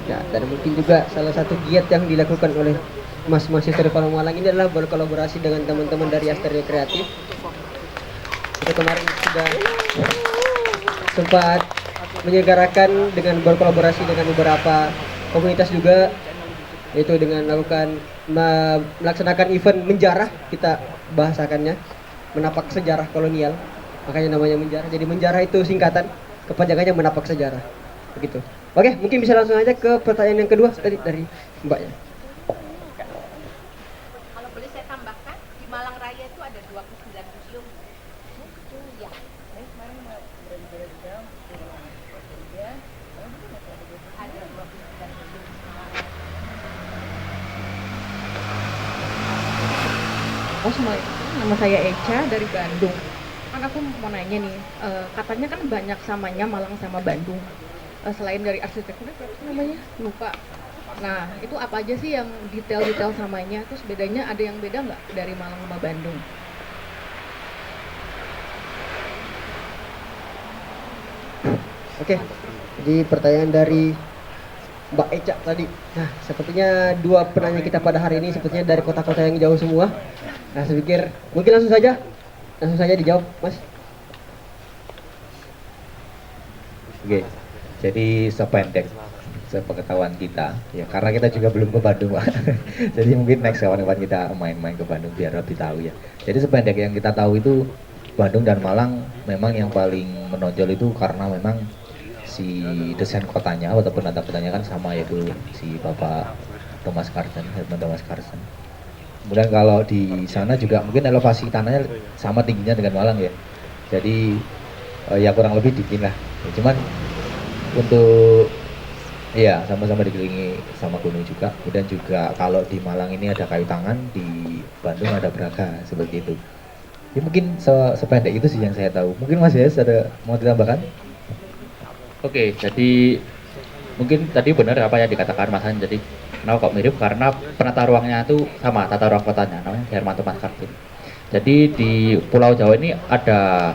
Ya, dan mungkin juga salah satu giat yang dilakukan oleh Mas mahasiswa di Kota Malang ini adalah berkolaborasi dengan teman-teman dari Asteria Kreatif. Kita kemarin sudah sempat menyelenggarakan dengan berkolaborasi dengan beberapa komunitas juga, yaitu dengan melaksanakan event menjarah, kita bahasakannya menapak sejarah kolonial, makanya namanya menjarah. Jadi menjarah itu singkatan, kepanjangannya menapak sejarah begitu. Oke, mungkin bisa langsung aja ke pertanyaan yang kedua tadi dari mbaknya. Kalau boleh saya tambahkan, di Malang Raya itu ada 29 museum. Itu ya. Ada 29 museum. Oh, nama saya Echa dari Bandung. Kan aku mau nanya nih, katanya kan banyak samanya Malang sama Bandung. Selain dari arsitektur, apa namanya? Lupa. Nah, itu apa aja sih yang detail-detail samanya? Terus bedanya, ada yang beda nggak dari Malang sama Bandung? Oke, jadi pertanyaan dari Mbak Eca tadi. Nah, sepertinya dua penanya kita pada hari ini sepertinya dari kota-kota yang jauh semua. Nah, saya pikir mungkin langsung saja dijawab, Mas. Oke, jadi sependek sepengetahuan kita, ya karena kita juga belum ke Bandung, Pak. Jadi mungkin next kawan-kawan kita main-main ke Bandung biar lebih tahu ya. Jadi sependek yang kita tahu itu Bandung dan Malang memang yang paling menonjol itu karena memang si desain kotanya atau penata kotanya kan sama, yaitu si Bapak Thomas Carson, Herman Thomas Carson. Kemudian kalau di sana juga mungkin elevasi tanahnya sama tingginya dengan Malang ya. Jadi ya kurang lebih dingin lah. Ya, cuman untuk ya sama-sama dikelilingi sama gunung juga. Kemudian juga kalau di Malang ini ada kayu tangan, di Bandung ada Braga, seperti itu. Ya mungkin sependek itu sih yang saya tahu. Mungkin Mas Yes ada mau ditambahkan? Oke, jadi mungkin tadi benar apa yang dikatakan Mas Han. Jadi kenapa kok mirip? Karena penata ruangnya itu sama, tata ruang kotanya, namanya Herman Thomas Carson. Jadi di Pulau Jawa ini ada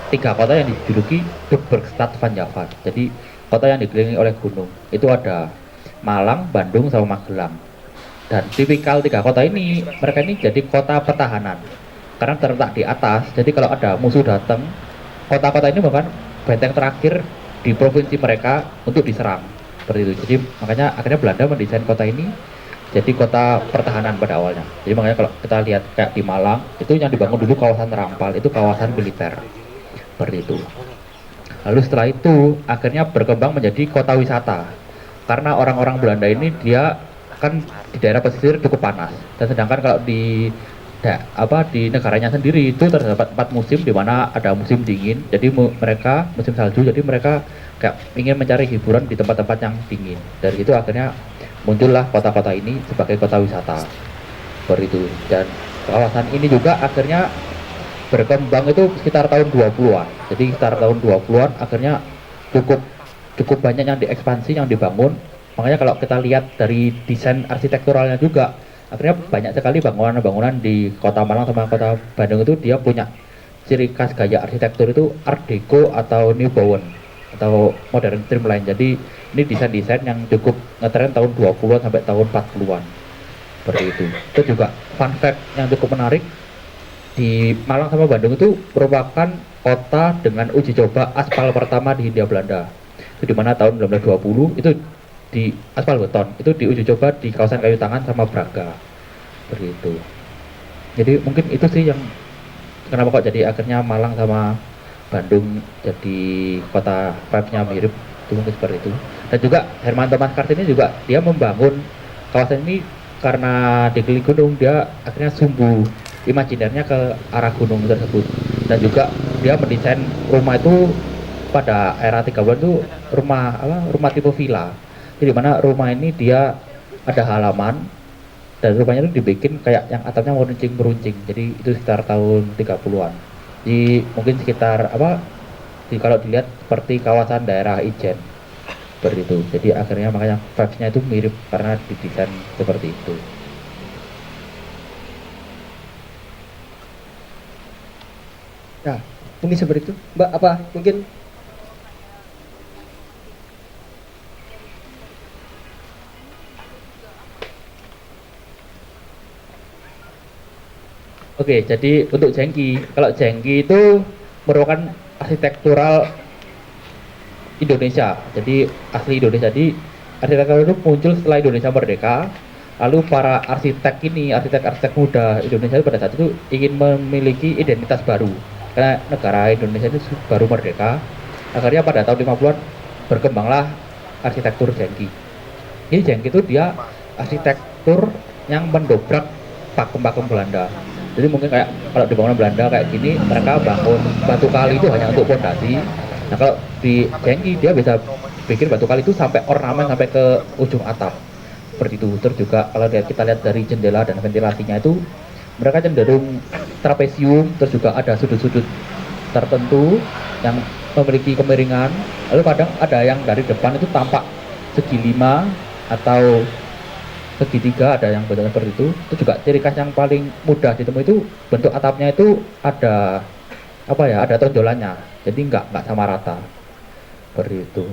3 kota yang dijuluki Bergstad van Java. Jadi kota yang dikelilingi oleh gunung. Itu ada Malang, Bandung, sama Magelang. Dan tipikal 3 kota ini, mereka ini jadi kota pertahanan. Karena terletak di atas, jadi kalau ada musuh datang, kota-kota ini bukan benteng terakhir di provinsi mereka untuk diserang. Seperti itu. Jadi makanya akhirnya Belanda mendesain kota ini jadi kota pertahanan pada awalnya. Jadi makanya kalau kita lihat kayak di Malang, itu yang dibangun dulu kawasan Rampal, itu kawasan militer. Seperti itu. Lalu setelah itu akhirnya berkembang menjadi kota wisata. Karena orang-orang Belanda ini dia kan di daerah pesisir cukup panas. Dan sedangkan kalau di negaranya sendiri itu terdapat 4 musim, di mana ada musim dingin, jadi mereka musim salju, jadi mereka kayak ingin mencari hiburan di tempat-tempat yang dingin. Dari itu akhirnya muncullah kota-kota ini sebagai kota wisata. Seperti itu. Dan kawasan ini juga akhirnya berkembang itu sekitar tahun 20-an. Jadi sekitar tahun 20-an akhirnya cukup banyak yang diekspansi, yang dibangun. Makanya kalau kita lihat dari desain arsitekturalnya juga, akhirnya banyak sekali bangunan-bangunan di kota Malang sama kota Bandung itu dia punya ciri khas gaya arsitektur itu Art Deco atau New Bowen atau Modern Streamline. Jadi ini desain-desain yang cukup ngetren tahun 20-an sampai tahun 40-an. Seperti itu. Itu juga fun fact yang cukup menarik, di Malang sama Bandung itu merupakan kota dengan uji coba aspal pertama di Hindia Belanda. Itu di mana tahun 1920 itu di aspal beton, itu diuji coba di kawasan kayu tangan sama Braga. Seperti itu. Jadi mungkin itu sih yang kenapa kok jadi akhirnya Malang sama Bandung jadi kota vibe-nya mirip, itu mungkin seperti itu. Dan juga Herman Thomas Carson ini juga dia membangun kawasan ini karena dikelilingi gunung, dia akhirnya sumbu imajinernya ke arah gunung tersebut. Dan juga dia mendesain rumah itu pada era 30-an itu rumah tipe villa. Jadi mana rumah ini dia ada halaman dan rumahnya itu dibikin kayak yang atapnya meruncing. Jadi itu sekitar tahun 30-an. Jadi mungkin sekitar kalau dilihat seperti kawasan daerah Ijen seperti itu. Jadi akhirnya makanya vibes-nya itu mirip karena didesain seperti itu. Nah, mungkin seperti itu. Mbak, apa mungkin Oke, jadi untuk Jengki, kalau Jengki itu merupakan arsitektural Indonesia. Jadi asli Indonesia. Jadi arsitektur itu muncul setelah Indonesia merdeka. Lalu para arsitek-arsitek muda Indonesia pada saat itu ingin memiliki identitas baru. Karena negara Indonesia itu baru merdeka. Akhirnya pada tahun 50-an berkembanglah arsitektur Jengki. Ini Jengki itu dia arsitektur yang mendobrak pakem-pakem Belanda. Jadi mungkin kayak kalau di bangunan Belanda kayak gini, mereka bangun batu kali itu hanya untuk fondasi. Nah kalau di Jengki dia bisa bikin batu kali itu sampai ornamen sampai ke ujung atap seperti itu. Terus juga kalau kita lihat dari jendela dan ventilasinya itu mereka cenderung trapesium. Terus juga ada sudut-sudut tertentu yang memiliki kemiringan. Lalu kadang ada yang dari depan itu tampak segi 5 atau segitiga, ada yang bentuknya seperti itu. Itu juga ciri khas yang paling mudah ditemui itu bentuk atapnya itu ada ada tonjolannya, jadi nggak sama rata seperti itu.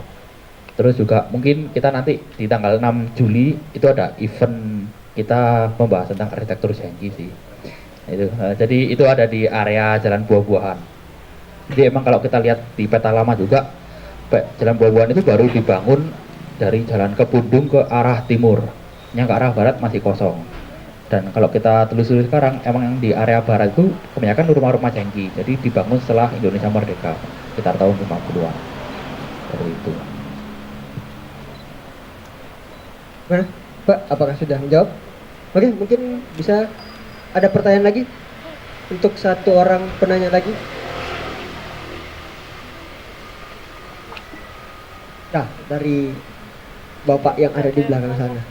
Terus juga mungkin kita nanti di tanggal 6 Juli itu ada event kita membahas tentang arsitektur Jengki sih. Itu jadi itu ada di area Jalan Buah-Buahan. Jadi emang kalau kita lihat di peta lama juga Jalan Buah-Buahan itu baru dibangun dari Jalan Kebundung ke arah timur, yang ke arah barat masih kosong. Dan kalau kita telusuri sekarang, emang yang di area barat itu kebanyakan rumah-rumah Jengki. Jadi dibangun setelah Indonesia merdeka, sekitar tahun 50-an. Seperti itu. Mana? Pak, apakah sudah menjawab? Oke, mungkin bisa ada pertanyaan lagi untuk satu orang penanya lagi. Nah, dari Bapak yang ada di belakang sana.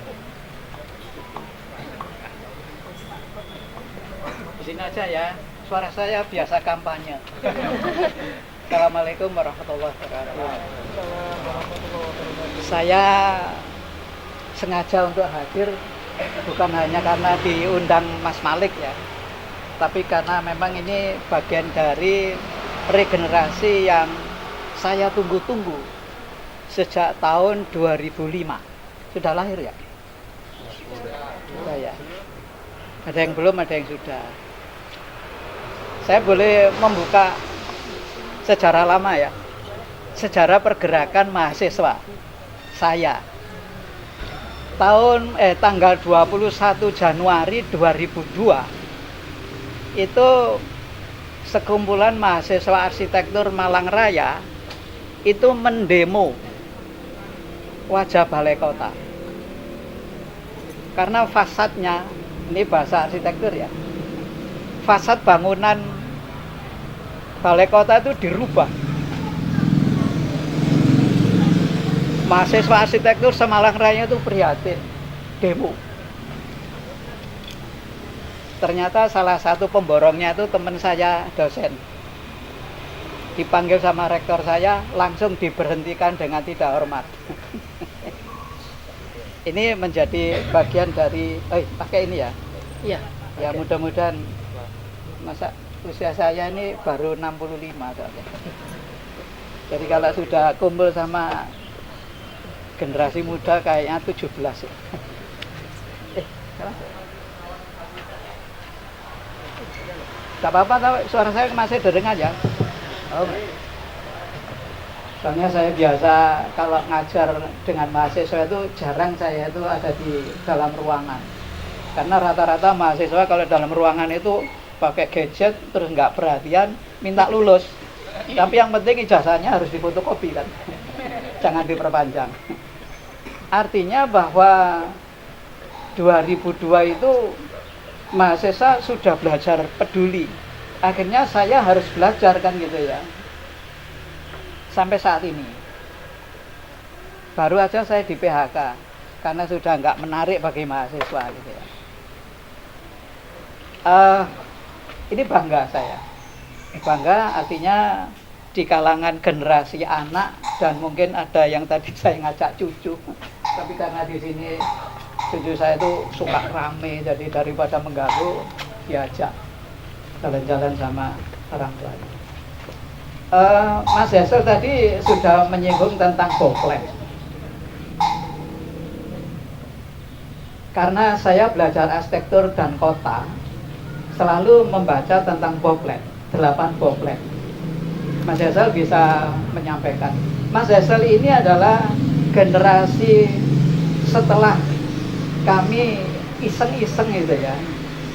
Sini aja ya, suara saya biasa kampanye. Assalamualaikum warahmatullahi wabarakatuh. Saya sengaja untuk hadir bukan hanya karena diundang Mas Malik ya, tapi karena memang ini bagian dari regenerasi yang saya tunggu-tunggu sejak tahun 2005. Sudah lahir ya? Sudah ya. Ada yang belum, ada yang sudah. Saya boleh membuka sejarah lama ya, sejarah pergerakan mahasiswa saya. Tanggal 21 Januari 2002 itu sekumpulan mahasiswa arsitektur Malang Raya itu mendemo wajah balai kota. Karena fasadnya, ini bahasa arsitektur ya, fasad bangunan balai kota itu dirubah. Mahasiswa arsitektur Semalang Raya itu prihatin, demo. Ternyata salah satu pemborongnya itu teman saya, dosen. Dipanggil sama rektor saya, langsung diberhentikan dengan tidak hormat. Ini menjadi bagian dari, pakai ini ya? Iya. Ya mudah-mudahan, masa usia saya ini baru 65 soalnya. Jadi kalau sudah kumpul sama generasi muda kayaknya 17. Gak apa-apa, suara saya masih terdengar ya? Oh. Soalnya saya biasa kalau ngajar dengan mahasiswa itu jarang saya itu ada di dalam ruangan. Karena rata-rata mahasiswa kalau dalam ruangan itu pakai gadget terus nggak perhatian, minta lulus. Tapi yang penting ijazahnya harus difotokopi kan. Jangan diperpanjang. Artinya bahwa 2002 itu mahasiswa sudah belajar peduli. Akhirnya saya harus belajar kan gitu ya. Sampai saat ini. Baru aja saya di PHK karena sudah nggak menarik bagi mahasiswa gitu ya. Ini bangga saya. Bangga artinya di kalangan generasi anak dan mungkin ada yang tadi saya ngajak cucu. Tapi karena di sini cucu saya itu suka rame, jadi daripada mengganggu diajak jalan-jalan sama orang tuanya. Mas Hesel tadi sudah menyinggung tentang Boklet. Karena saya belajar arsitektur dan kota, selalu membaca tentang Boklet, 8 Boklet. Mas Hesel bisa menyampaikan. Mas Hesel ini adalah generasi setelah kami iseng-iseng gitu ya,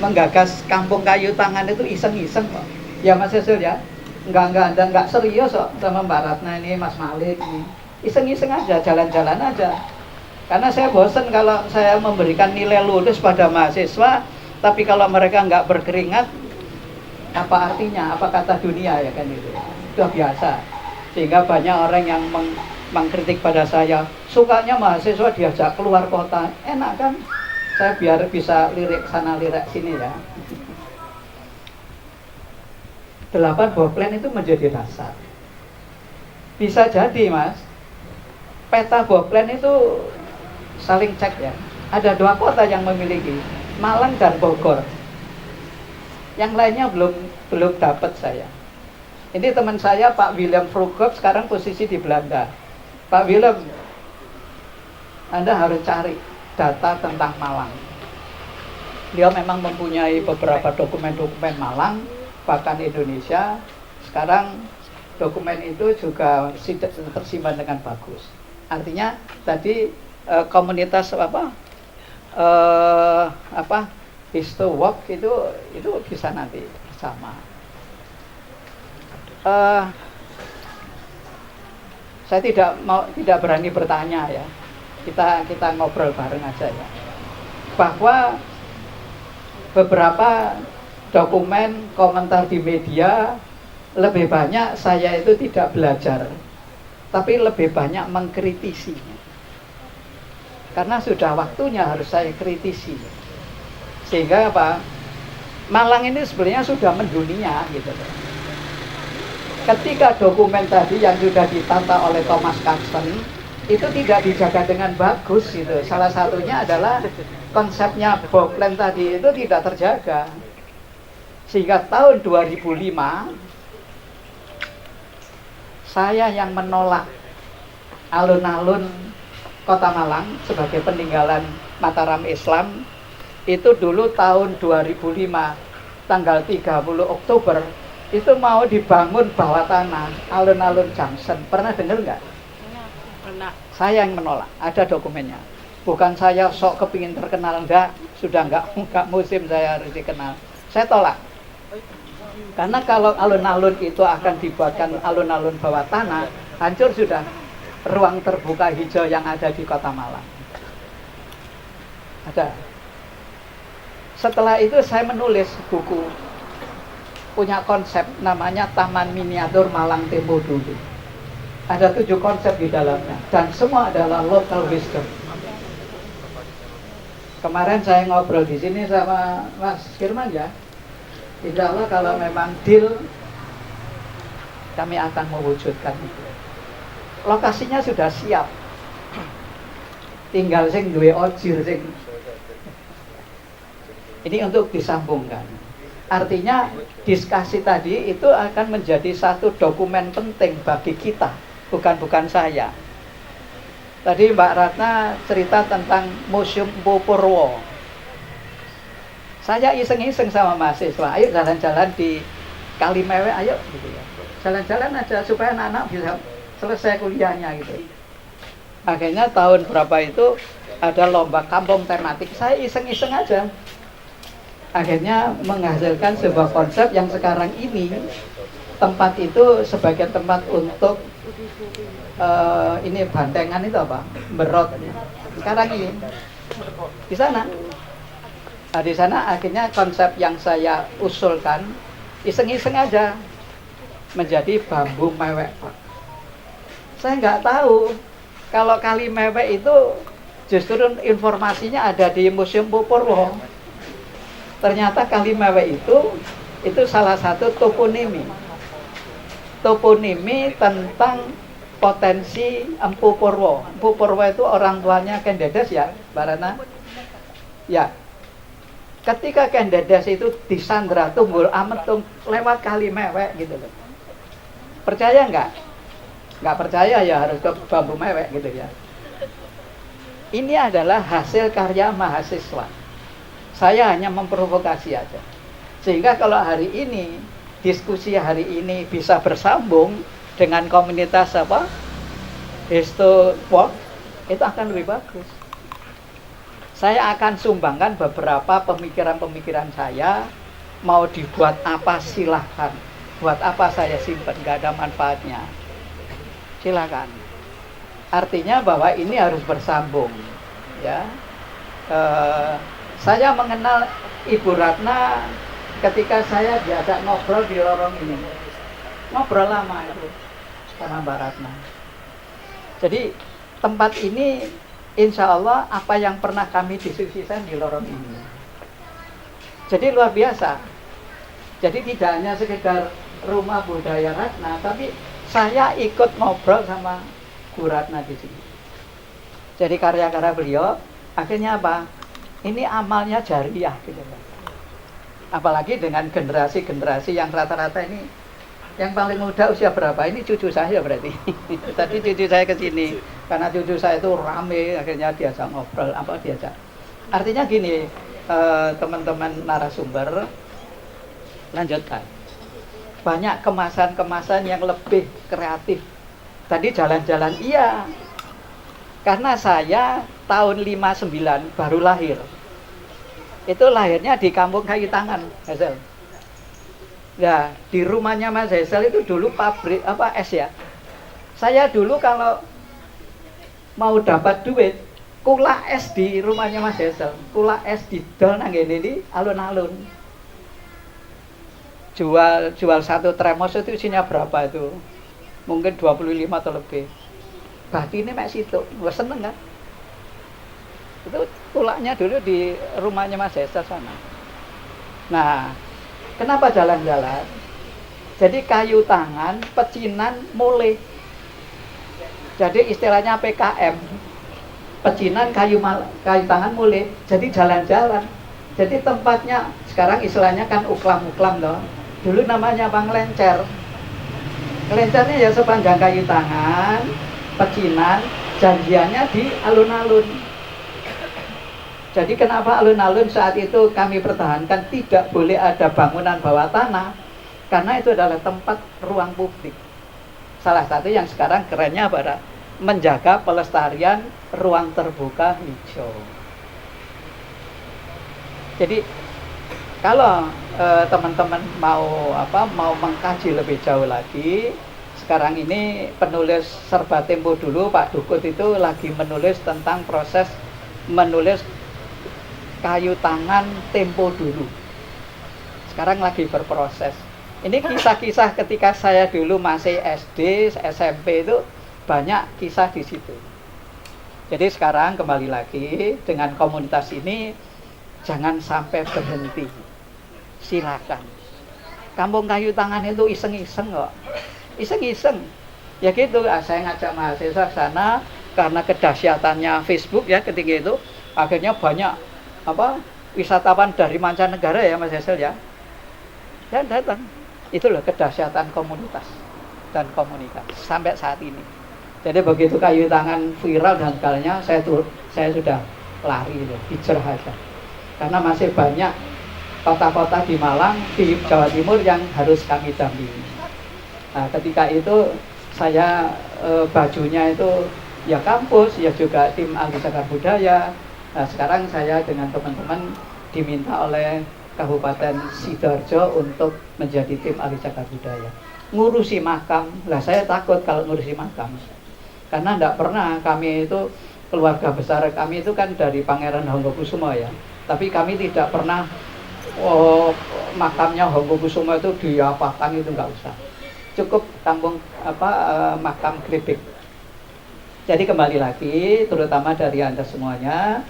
menggagas kampung kayu tangan itu iseng-iseng kok. Ya Mas Hesel ya, enggak serius kok sama Mbak Ratna ini, Mas Malik ini. Iseng-iseng aja, jalan-jalan aja. Karena saya bosan kalau saya memberikan nilai lulus pada mahasiswa, tapi kalau mereka nggak berkeringat, apa artinya, apa kata dunia ya kan itu. Sudah biasa. Sehingga banyak orang yang mengkritik pada saya, sukanya mahasiswa diajak keluar kota. Enak kan? Saya biar bisa lirik sana lirik sini ya. 8 Boklet itu menjadi dasar. Bisa jadi Mas, peta Boklet itu saling cek ya. Ada 2 kota yang memiliki, Malang dan Bogor. Yang lainnya belum dapat saya. Ini teman saya Pak William Vroegop sekarang posisi di Belanda. Pak Willem, Anda harus cari data tentang Malang. Dia memang mempunyai beberapa dokumen-dokumen Malang, bahkan Indonesia. Sekarang dokumen itu juga tersimpan dengan bagus. Artinya tadi komunitas Histowalk itu bisa nanti bersama. Saya tidak berani bertanya ya. Kita ngobrol bareng aja ya. Bahwa beberapa dokumen komentar di media lebih banyak saya itu tidak belajar, tapi lebih banyak mengkritisi. Karena sudah waktunya harus saya kritisi. Sehingga apa? Malang ini sebenarnya sudah mendunia gitu. Ketika dokumen tadi yang sudah ditata oleh Thomas Carsten itu tidak dijaga dengan bagus gitu. Salah satunya adalah konsepnya Boklet tadi itu tidak terjaga. Sehingga tahun 2005 saya yang menolak alun-alun Kota Malang sebagai peninggalan Mataram Islam itu dulu tahun 2005 tanggal 30 Oktober itu mau dibangun bawah tanah alun-alun Junction. Pernah dengar nggak? Pernah. Saya yang menolak, ada dokumennya. Bukan saya sok kepingin terkenal, enggak, sudah enggak musim saya harus dikenal. Saya tolak. Karena kalau alun-alun itu akan dibuatkan alun-alun bawah tanah, hancur sudah ruang terbuka hijau yang ada di Kota Malang. Ada. Setelah itu saya menulis buku, punya konsep namanya Taman Miniatur Malang Tempo Dulu. Ada 7 konsep di dalamnya dan semua adalah local wisdom. Kemarin saya ngobrol di sini sama Mas Firman ya. Insya Allah kalau memang deal, kami akan mewujudkan itu. Lokasinya sudah siap, tinggal sing duwe ojir sing. Ini untuk disambungkan. Artinya diskusi tadi itu akan menjadi satu dokumen penting bagi kita, bukan saya. Tadi Mbak Ratna cerita tentang Museum Purwo. Saya iseng-iseng sama mahasiswa, ayo jalan-jalan di Kalimewe, ayo gitu ya. Jalan-jalan aja supaya anak-anak bisa selesai kuliahnya gitu. Akhirnya tahun berapa itu ada lomba kampung tematik. Saya iseng-iseng aja. Akhirnya menghasilkan sebuah konsep yang sekarang ini tempat itu sebagai tempat untuk ini bantengan itu apa? Berot. Sekarang ini di sana Nah, di sana akhirnya konsep yang saya usulkan iseng-iseng aja menjadi bambu mewek, Pak. Saya nggak tahu kalau kali mewek itu justru informasinya ada di Museum Purwo. Ternyata kali mewek itu salah satu toponimi tentang potensi Empu Purwo. Empu Purwo itu orang tuanya Ken Dedes ya, Mbak Ratna? Ya. Ketika Ken Dedes itu disandra Tunggul Ametung lewat kali mewek gitu loh. Percaya nggak? Nggak percaya ya harus ke bambu mewek gitu ya. Ini adalah hasil karya mahasiswa. Saya hanya memprovokasi aja. Sehingga kalau hari ini, diskusi hari ini bisa bersambung dengan komunitas Histowalk, itu akan lebih bagus. Saya akan sumbangkan beberapa pemikiran-pemikiran saya. Mau dibuat apa silahkan. Buat apa saya simpan, gak ada manfaatnya. Silakan. Artinya bahwa ini harus bersambung. Ya. Saya mengenal Ibu Ratna ketika saya diajak ngobrol di lorong ini. Ngobrol lama itu sama Mbak Ratna. Jadi tempat ini insya Allah apa yang pernah kami diskusikan di lorong ini. Jadi luar biasa. Jadi tidak hanya sekedar rumah budaya Ratna, tapi saya ikut ngobrol sama Bu Ratna di sini. Jadi karya-karya beliau akhirnya apa? Ini amalnya jariah gitu. Apalagi dengan generasi-generasi yang rata-rata ini, yang paling muda usia berapa? Ini cucu saya berarti. Tadi cucu saya ke sini karena cucu saya itu rame, akhirnya diajak ngobrol, diajak. Artinya gini, teman-teman narasumber, lanjutkan. Banyak kemasan-kemasan yang lebih kreatif. Tadi jalan-jalan, iya. Karena saya tahun 59 baru lahir. Itu lahirnya di Kampung Kayu Tangan, Hazel. Nah, di rumahnya Mas Hazel itu dulu pabrik es ya. Saya dulu kalau mau dapat duit, kula es di rumahnya Mas Hazel. Kula es didol nang ngene di alun-alun. Jual satu tremos itu isinya berapa itu? Mungkin 25 atau lebih. Berarti ini mek situ, gue seneng kan? Itu tulaknya dulu di rumahnya Mas Hazel sana. Nah, kenapa jalan-jalan? Jadi kayu tangan, pecinan, mule. Jadi istilahnya PKM. Pecinan, kayu tangan, mule. Jadi jalan-jalan. Jadi tempatnya sekarang istilahnya kan uklam-uklam loh. Dulu namanya Ngelencer. Ngelencernya ya sepanjang kayu tangan, pecinan, janjiannya di alun-alun. Jadi kenapa alun-alun saat itu kami pertahankan tidak boleh ada bangunan bawah tanah? Karena itu adalah tempat ruang publik. Salah satu yang sekarang kerennya pada menjaga pelestarian ruang terbuka hijau. Jadi kalau teman-teman mau mengkaji lebih jauh lagi, sekarang ini penulis Serba Tempo dulu Pak Dukut itu lagi menulis tentang proses menulis kayu tangan tempo dulu. Sekarang lagi berproses. Ini kisah-kisah ketika saya dulu masih SD, SMP itu banyak kisah di situ. Jadi sekarang kembali lagi dengan komunitas ini jangan sampai berhenti. Silakan. Kampung Kayu Tangan itu iseng-iseng kok. Iseng-iseng. Ya gitu, saya ngajak mahasiswa ke sana karena kedahsyatannya Facebook ya ketika itu akhirnya banyak wisatawan dari mancanegara ya Mas Hazel ya. Dan datang. Itu loh kedahsyatan komunitas dan komunitas sampai saat ini. Jadi begitu Kayu Tangan viral dan segalanya, saya sudah lari itu, hijrah aja. Karena masih banyak kota-kota di Malang, di Jawa Timur yang harus kami dampingi. Nah, ketika itu saya bajunya itu ya kampus, ya juga tim ahli cagar budaya. Nah, sekarang saya dengan teman-teman diminta oleh Kabupaten Sidoarjo untuk menjadi tim ahli cagar budaya. Ngurusi makam, lah saya takut kalau ngurusi makam. Karena tidak pernah kami itu, keluarga besar kami itu kan dari Pangeran Honggokusumo ya. Tapi kami tidak pernah makamnya Hongkokusumo itu diapakan, itu nggak usah. Cukup makam Gribek. Jadi kembali lagi, terutama dari Anda semuanya,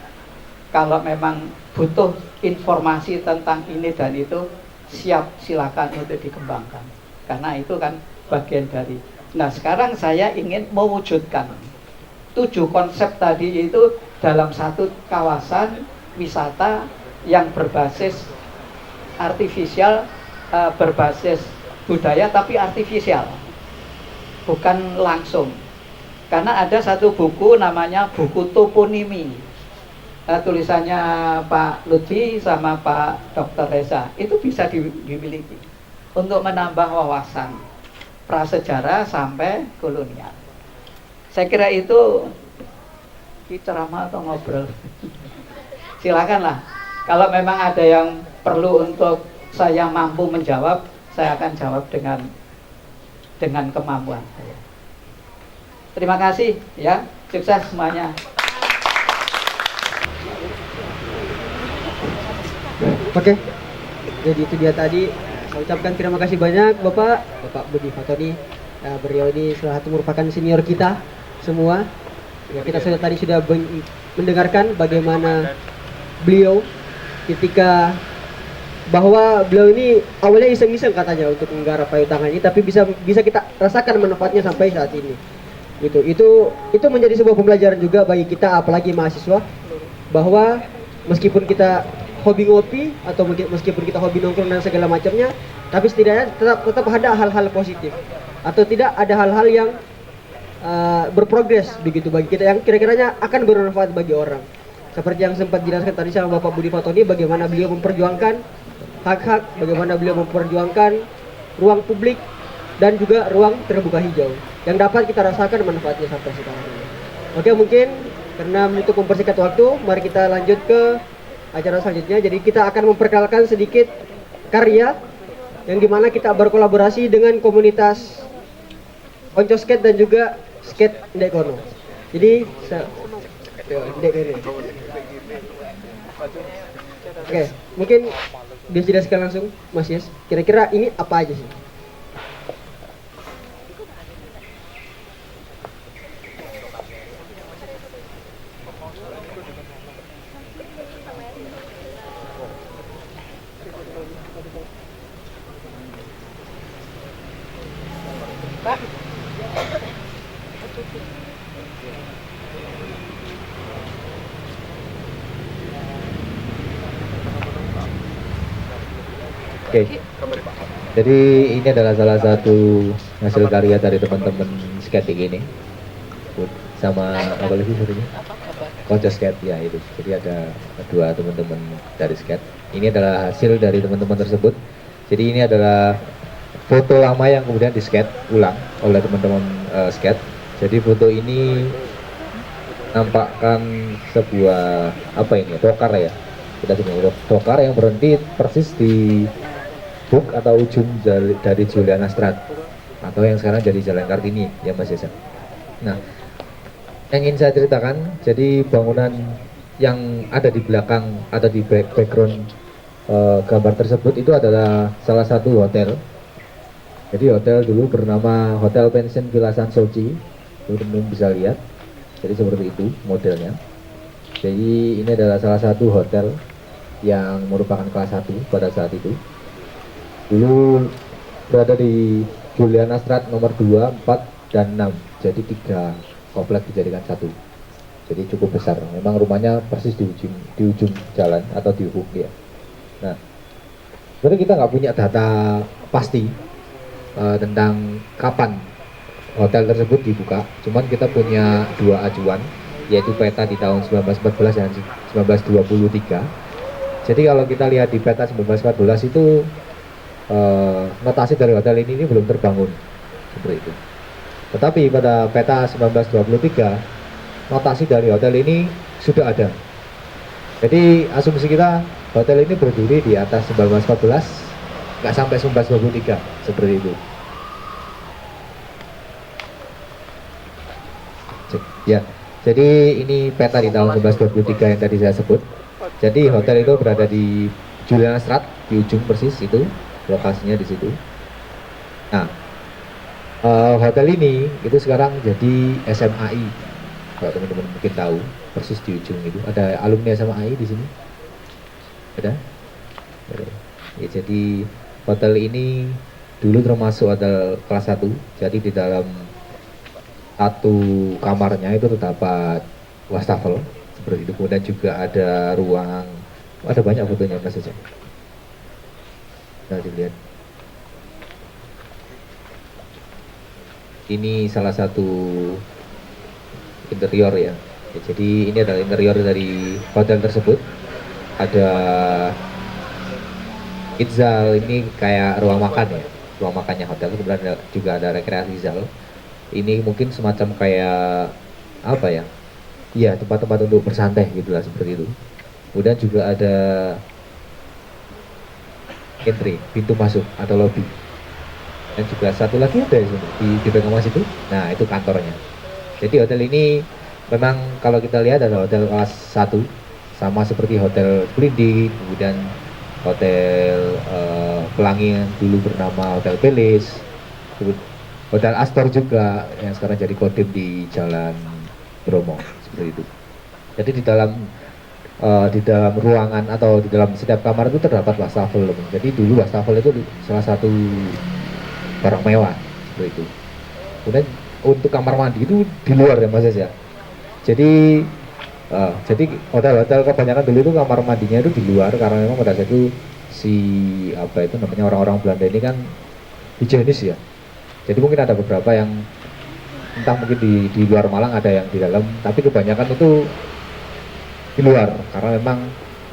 kalau memang butuh informasi tentang ini dan itu, siap, silakan untuk dikembangkan. Karena itu kan bagian dari. Nah, sekarang saya ingin mewujudkan 7 konsep tadi itu dalam satu kawasan wisata yang berbasis artifisial, berbasis budaya tapi artifisial, bukan langsung. Karena ada satu buku namanya buku toponimi, tulisannya Pak Lutfi sama Pak Dr. Reza, itu bisa dimiliki untuk menambah wawasan prasejarah sampai kolonial. Saya kira itu ceramah atau ngobrol. Silakanlah. Kalau memang ada yang perlu untuk saya mampu menjawab, saya akan jawab dengan kemampuan saya. Terima kasih ya, sukses semuanya. Oke, jadi itu dia tadi. Saya ucapkan terima kasih banyak Bapak Budi Fatoni. Beliau ini salah satu merupakan senior kita semua. Ya, kita tadi sudah mendengarkan bagaimana beliau ketika bahwa beliau ini awalnya iseng-iseng katanya untuk menggarap Payu Tangan ini, tapi bisa kita rasakan manfaatnya sampai saat ini. Itu menjadi sebuah pembelajaran juga bagi kita, apalagi mahasiswa, bahwa meskipun kita hobi ngopi atau meskipun kita hobi nongkrong dan segala macamnya, tapi setidaknya tetap ada hal-hal positif atau tidak ada hal-hal yang berprogres begitu bagi kita yang kira-kiranya akan bermanfaat bagi orang. Seperti yang sempat dijelaskan tadi sama Bapak Budi Fatoni, bagaimana beliau memperjuangkan hak-hak, bagaimana beliau memperjuangkan ruang publik dan juga ruang terbuka hijau yang dapat kita rasakan manfaatnya sampai sekarang ini. Oke, mungkin karena untuk mempersingkat waktu, mari kita lanjut ke acara selanjutnya. Jadi kita akan memperkenalkan sedikit karya yang dimana kita berkolaborasi dengan komunitas Onco Skate dan juga Skate Ndek Kono. Jadi oke, mungkin dijelaskan langsung Mas Yes, kira-kira ini apa aja sih? Oke. Jadi ini adalah salah satu hasil karya dari teman-teman skating ini. Sama apa lagi sebenarnya? Konco Skate ya itu. Jadi ada 2 teman-teman dari skate. Ini adalah hasil dari teman-teman tersebut. Jadi ini adalah foto lama yang kemudian di skate ulang oleh teman-teman skate. Jadi foto ini nampakkan sebuah apa ini? Dokar ya. Kita sebut dokar yang berhenti persis di hook atau ujung dari Juliana Strat atau yang sekarang jadi Jalan Kartini ya Mas Yesa. Nah, yang ingin saya ceritakan, jadi bangunan yang ada di belakang atau di background gambar tersebut itu adalah salah satu hotel. Jadi hotel dulu bernama Hotel Pension Villa San Soci, teman-teman bisa lihat. Jadi seperti itu modelnya. Jadi ini adalah salah satu hotel yang merupakan kelas 1 pada saat itu. Dulu berada di Juliana Strat nomor 2, 4, dan 6. Jadi 3 komplek dijadikan satu. Jadi cukup besar. Memang rumahnya persis di ujung jalan atau di hook ya. Nah, sebenarnya kita nggak punya data pasti tentang kapan hotel tersebut dibuka. Cuman kita punya 2 acuan, yaitu peta di tahun 1914 dan 1923. Jadi kalau kita lihat di peta 1914 itu notasi dari hotel ini belum terbangun seperti itu. Tetapi pada peta 1923 notasi dari hotel ini sudah ada. Jadi asumsi kita hotel ini berdiri di atas 1914, nggak sampai 1923 seperti itu. Ya, jadi ini peta di tahun 1923 yang tadi saya sebut. Jadi hotel itu berada di Julianastad, di ujung persis itu, lokasinya di situ. Nah, hotel ini itu sekarang jadi SMAI. Kalau teman-teman mungkin tahu, persis di ujung itu. Ada alumni SMAI di sini? Ada? Ya, jadi hotel ini dulu termasuk hotel kelas 1. Jadi di dalam satu kamarnya itu terdapat wastafel seperti itu. Kemudian juga ada ruang, ada banyak fotonya Mas saja. Nah, dilihat. Ini salah satu interior ya. Jadi ini adalah interior dari hotel tersebut. Ada Itzal, ini kayak ruang makan ya, ruang makannya hotel. Kemudian juga ada rekreasi Itzal. Ini mungkin semacam kayak apa ya? Iya, tempat-tempat untuk bersantai gitulah seperti itu. Kemudian juga ada entry, pintu masuk atau lobby. Dan juga satu lagi ada di belakang mas itu. Nah, itu kantornya. Jadi hotel ini memang kalau kita lihat adalah hotel kelas 1, sama seperti hotel Splendid, kemudian hotel Pelangi yang dulu bernama Hotel Palace, Hotel Astor juga yang sekarang jadi Kodim di Jalan Bromo seperti itu. Jadi di dalam ruangan atau di dalam setiap kamar itu terdapat wastafel. Jadi dulu wastafel itu salah satu barang mewah seperti itu. Kemudian untuk kamar mandi itu di luar ya Mas ya. Jadi hotel-hotel kebanyakan dulu itu kamar mandinya itu di luar karena memang pada saat itu si apa itu namanya orang-orang Belanda ini kan higienis ya. Jadi mungkin ada beberapa yang entah mungkin di luar Malang, ada yang di dalam, tapi kebanyakan itu di luar karena memang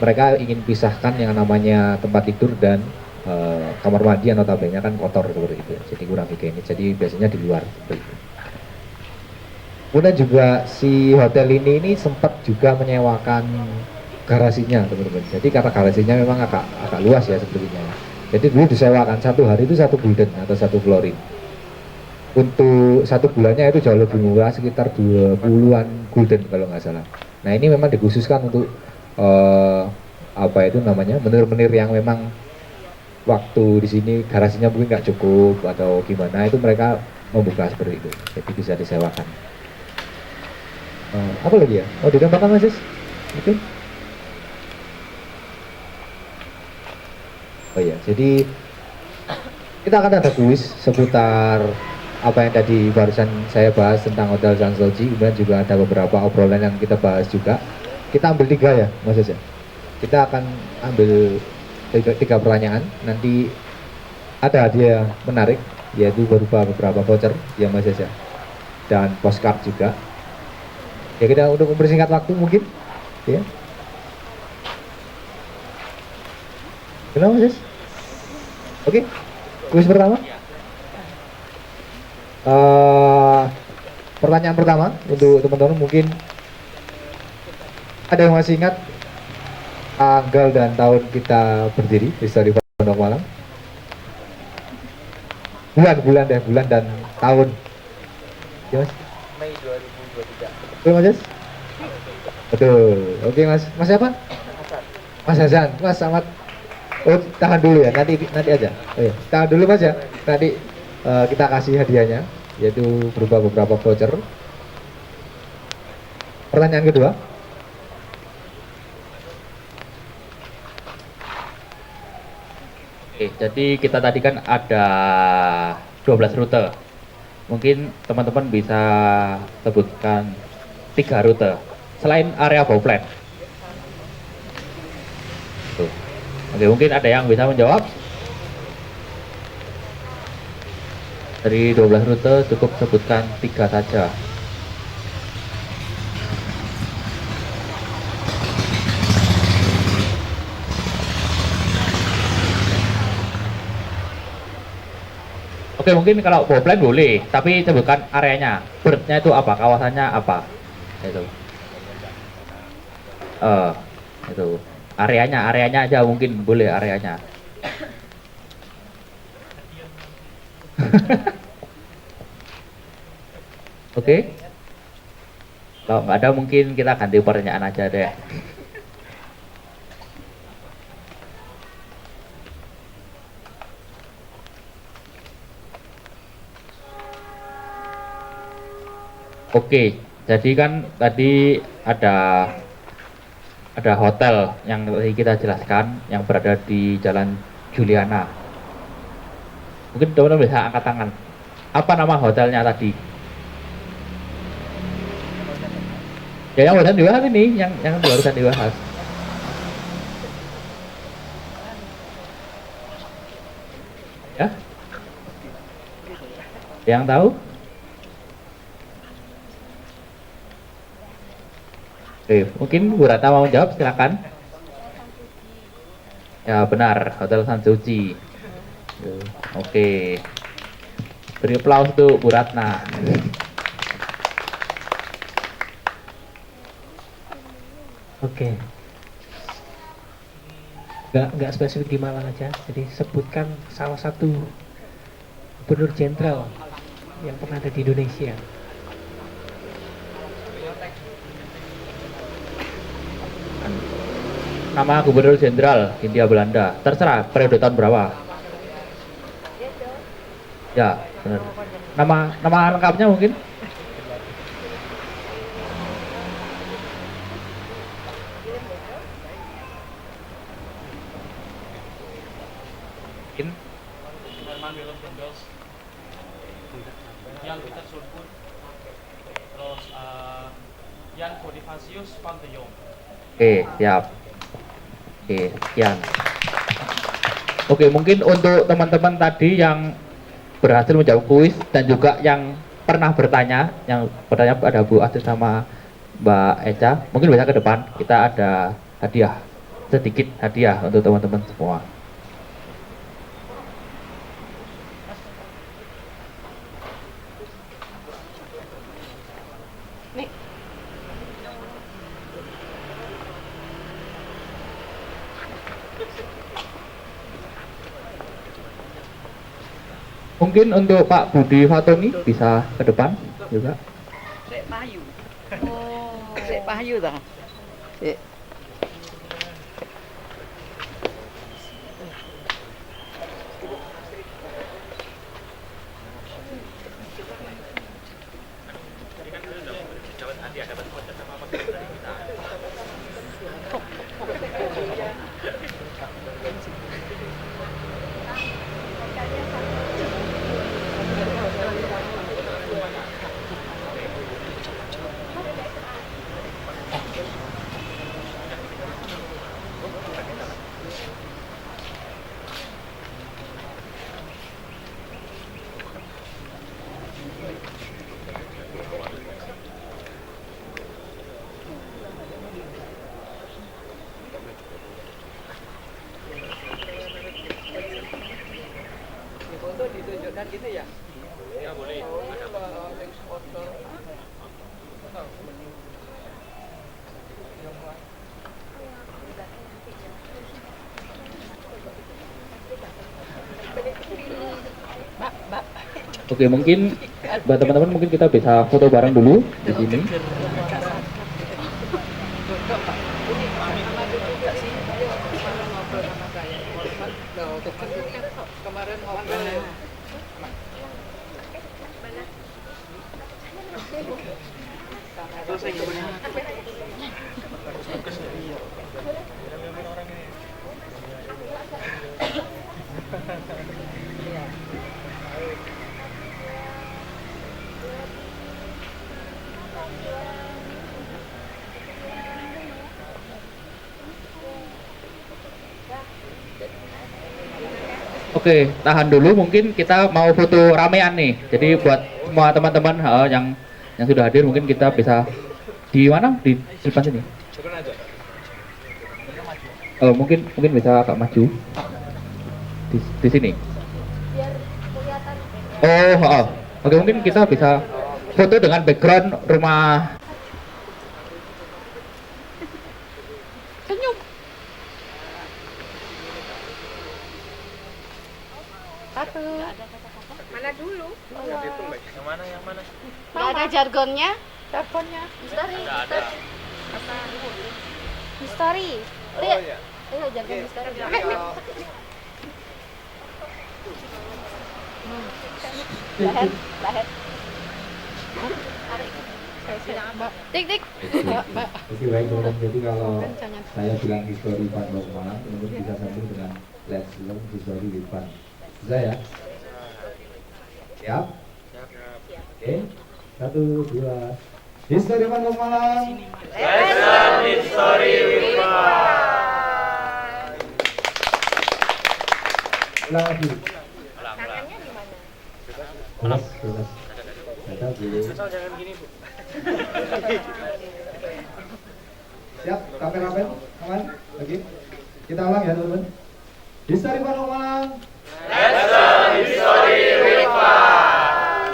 mereka ingin pisahkan yang namanya tempat tidur dan kamar mandi atau notabene kan kotor seperti itu. Jadi kurang higienis. Jadi biasanya di luar seperti itu. Kemudian juga si hotel ini sempat juga menyewakan garasinya teman-teman. Jadi karena garasinya memang agak luas ya sepertinya. Jadi dulu disewakan satu hari itu 1 gulden atau 1 florin. Untuk 1 bulannya itu jauh lebih murah, sekitar 20-an gulden kalau nggak salah. Nah ini memang dikhususkan untuk apa itu namanya menir-menir yang memang waktu di sini garasinya mungkin nggak cukup atau gimana, itu mereka membuka seperti itu. Jadi bisa disewakan. Apa lagi ya? Oh, ditambahkan Mas Sis? Oke. Oh iya, jadi kita akan ada kuis seputar apa yang tadi barusan saya bahas tentang Hotel Sansoji. Kemudian juga ada beberapa obrolan yang kita bahas juga. Kita ambil 3 ya Mas Sis. Kita akan ambil 3 pertanyaan. Nanti ada hadiah menarik, yaitu berupa beberapa voucher ya Mas Sis, dan postcard juga. Ya kita untuk mempersingkat waktu mungkin ya. Kenapa Mas? Oke, kuis pertama. Pertanyaan pertama untuk teman-teman, mungkin ada yang masih ingat tanggal dan tahun kita berdiri di Story Pondok Malang? Bulan dan tahun. Ya Mas? Mei 2023. Betul Mas Jas? Betul. Oke Mas. Mas siapa? Mas Hasan. Mas Ahmad. Oh, tahan dulu ya. Nanti aja. Oh, iya. Tahan dulu Mas ya. Nanti kita kasih hadiahnya, yaitu berupa beberapa voucher. Pertanyaan kedua. Oke, jadi kita tadi kan ada 12 rute. Mungkin teman-teman bisa sebutkan 3 rute selain area Bowflat. Tuh. Oke, mungkin ada yang bisa menjawab. Dari 12 rute cukup sebutkan 3 saja. Oke, mungkin kalau Bowflat boleh, tapi sebutkan areanya. Bird-nya itu apa? Kawasannya apa? Itu. Itu. Areanya aja mungkin boleh areanya. Oke. Kalau nggak ada mungkin kita ganti pertanyaan aja deh. Oke, jadi kan tadi ada hotel yang tadi kita jelaskan yang berada di Jalan Juliana. Mungkin teman-teman bisa angkat tangan. Apa nama hotelnya tadi? Ya, yang barusan dibahas ini, yang barusan dibahas. Ya? Yang tahu? Oke, mungkin Bu Ratna mau jawab, silakan. Ya benar, Hotel San Suci. Oke, beri aplaus untuk Bu Ratna. Oke. Nggak spesifik di Malang aja, jadi sebutkan salah satu gubernur jenderal yang pernah ada di Indonesia. Nama Gubernur Jenderal Hindia Belanda, terserah periode tahun berapa. Ya, benar. Nama lengkapnya mungkin? Mungkin Herman Willem Gendels, Jan Pieter Soetboer, terus Jan Bonifacius van de Jong. Oke, siap. Oke, sekian. Oke, mungkin untuk teman-teman tadi yang berhasil menjawab kuis dan juga yang pernah bertanya, yang bertanya ada Bu Astrid sama Mbak Eca, mungkin bisa ke depan. Kita ada hadiah, sedikit hadiah untuk teman-teman semua. Mungkin untuk Pak Budi Fatoni bisa ke depan juga. Sik payu. Sik payu ta. Sik. Ditunjukkan gitu ya? Ya boleh. Oke, mungkin buat teman-teman mungkin kita bisa foto bareng dulu di sini. Kemarin Oke, tahan dulu, mungkin kita mau foto ramean nih. Jadi buat semua teman-teman yang sudah hadir, mungkin kita bisa di mana? Di depan sini. Mungkin bisa agak maju. Di sini. Oke, mungkin kita bisa foto dengan background rumah. Mana dulu? Yang mana? Nggak ada jargonnya. History. History. Lihat. Lihat jargon history. Lahat. Tik tik. Oke baik teman-teman, jadi kalau saya bilang history Fun Walk Malang, teman-teman bisa sambung dengan Let's Learn History with Fun. Bisa ya? Siap? Oke, 1, 2. History Fun Walk Malang. Let's learn history with fun. Ulang lagi. Tangannya di mana? Bebas. Kita dulu. Jangan gini, Bu. Siap, kameramen, aman? Lagi. Kita ulang ya teman-teman. History Fun Walk Malang. Let's learn history with fun.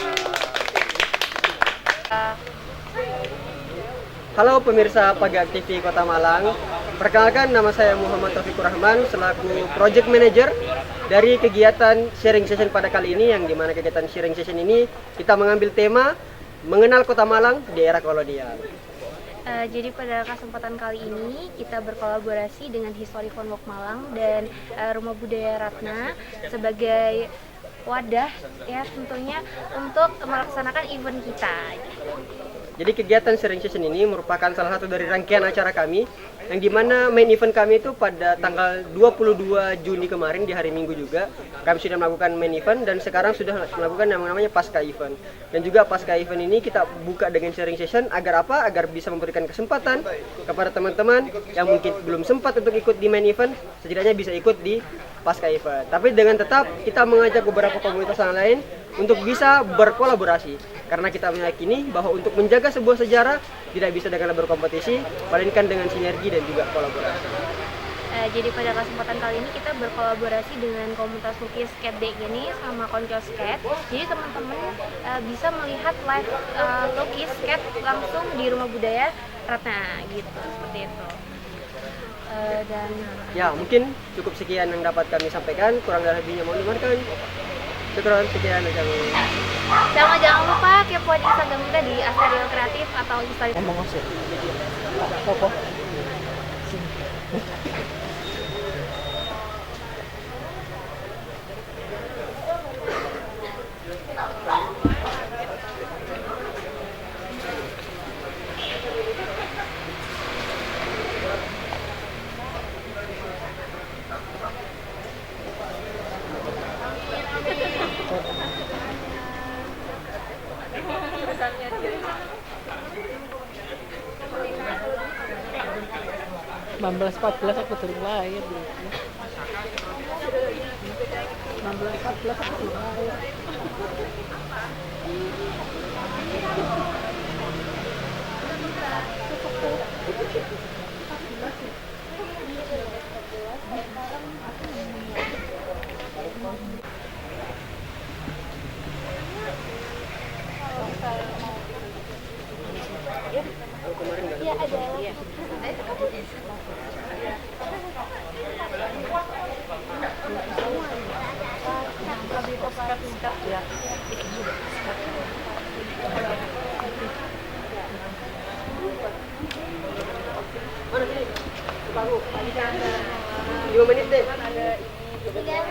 Halo pemirsa Pagak TV Kota Malang. Perkenalkan, nama saya Muhammad Taufikur Rahman selaku Project Manager dari kegiatan sharing session pada kali ini, yang dimana kegiatan sharing session ini kita mengambil tema mengenal Kota Malang di era kolonial. Jadi pada kesempatan kali ini kita berkolaborasi dengan History Fun Walk Malang dan Rumah Budaya Ratna sebagai wadah ya tentunya untuk melaksanakan event kita. Jadi kegiatan sharing session ini merupakan salah satu dari rangkaian acara kami, yang dimana main event kami itu pada tanggal 22 Juni kemarin di hari Minggu juga kami sudah melakukan main event, dan sekarang sudah melakukan yang namanya pasca event. Dan juga pasca event ini kita buka dengan sharing session agar apa? Agar bisa memberikan kesempatan kepada teman-teman yang mungkin belum sempat untuk ikut di main event, setidaknya bisa ikut di pasca event. Tapi dengan tetap kita mengajak beberapa komunitas yang lain untuk bisa berkolaborasi, karena kita meyakini bahwa untuk menjaga sebuah sejarah tidak bisa dengan berkompetisi, melainkan dengan sinergi dan juga kolaborasi. Jadi pada kesempatan kali ini kita berkolaborasi dengan komunitas lukis skate gini sama Konco Skate. Jadi teman-teman bisa melihat live lukis skate langsung di Rumah Budaya Ratna gitu, seperti itu. Dan Ya, mungkin cukup sekian yang dapat kami sampaikan, kurang dan lebihnya mohon dimaafkan. Syukran, sekian. jangan lupa kepoin Instagram kita di Asterial Kreatif atau Instagram. Belas 14 aku turun lahir dulu. 16 14 aku turun lahir. Iya ada. Mana sini? Baru. 5 menit deh. 3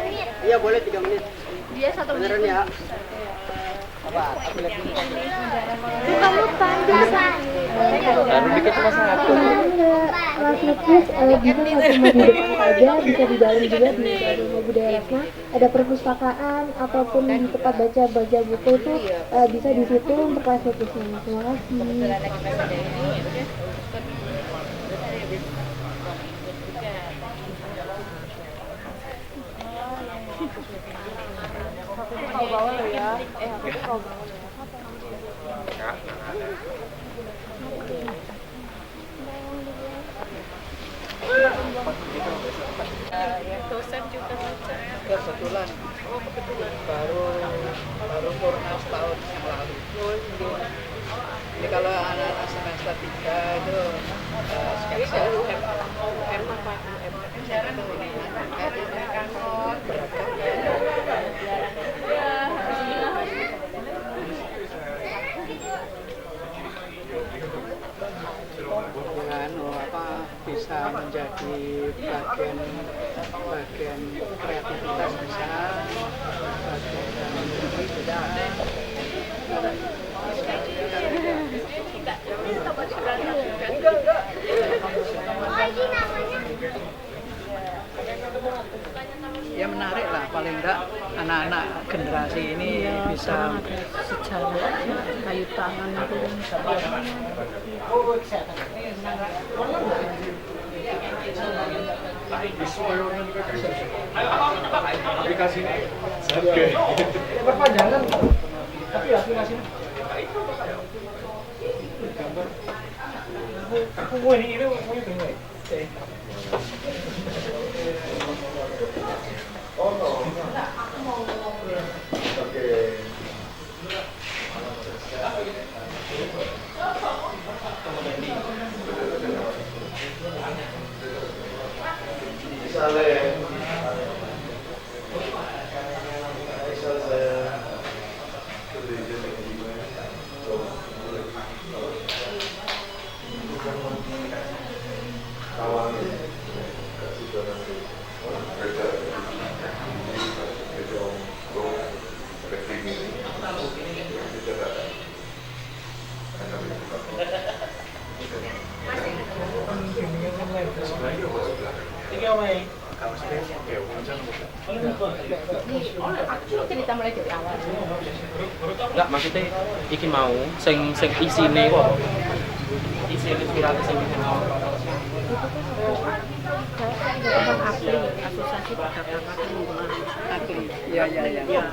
menit. Iya boleh 3 menit. Dia 1 menit. Beneran ya? Apa? Aku lihat dulu. Bukan lupa biasa. Baru dikit cuma 1. Mas Lukis bisa nggak cuma di depan saja, bisa di dalam juga di Rumah Budaya Ratna. Ada perpustakaan ataupun di tempat baca buku itu bisa di situ untuk kelas lukisnya. Terima kasih. Kau bawa lo ya. Kau bawa. Dosen juga baca. Kebetulan baru purna setahun yang lalu. Ini kalau anak-anak semester 3 itu sketsa UM apa? Bisa menjadi bagian kreativitas bisa, bagian juga anak-anak generasi ini bisa sejarah kayu tangan itu kan Aplikasinya. Oke. Perpanjangan. Tapi aplikasinya. Gambar. Aku mau ini mau itu. Oh no. Oke. cerita mulai dari awal. Enggak, maksudnya iki mau sing isine kok. Isi inspirasi sing mau. Abang Apri, Asosiasi Perdagangan Rumah. Agri. Iya, iya, iya. Ya,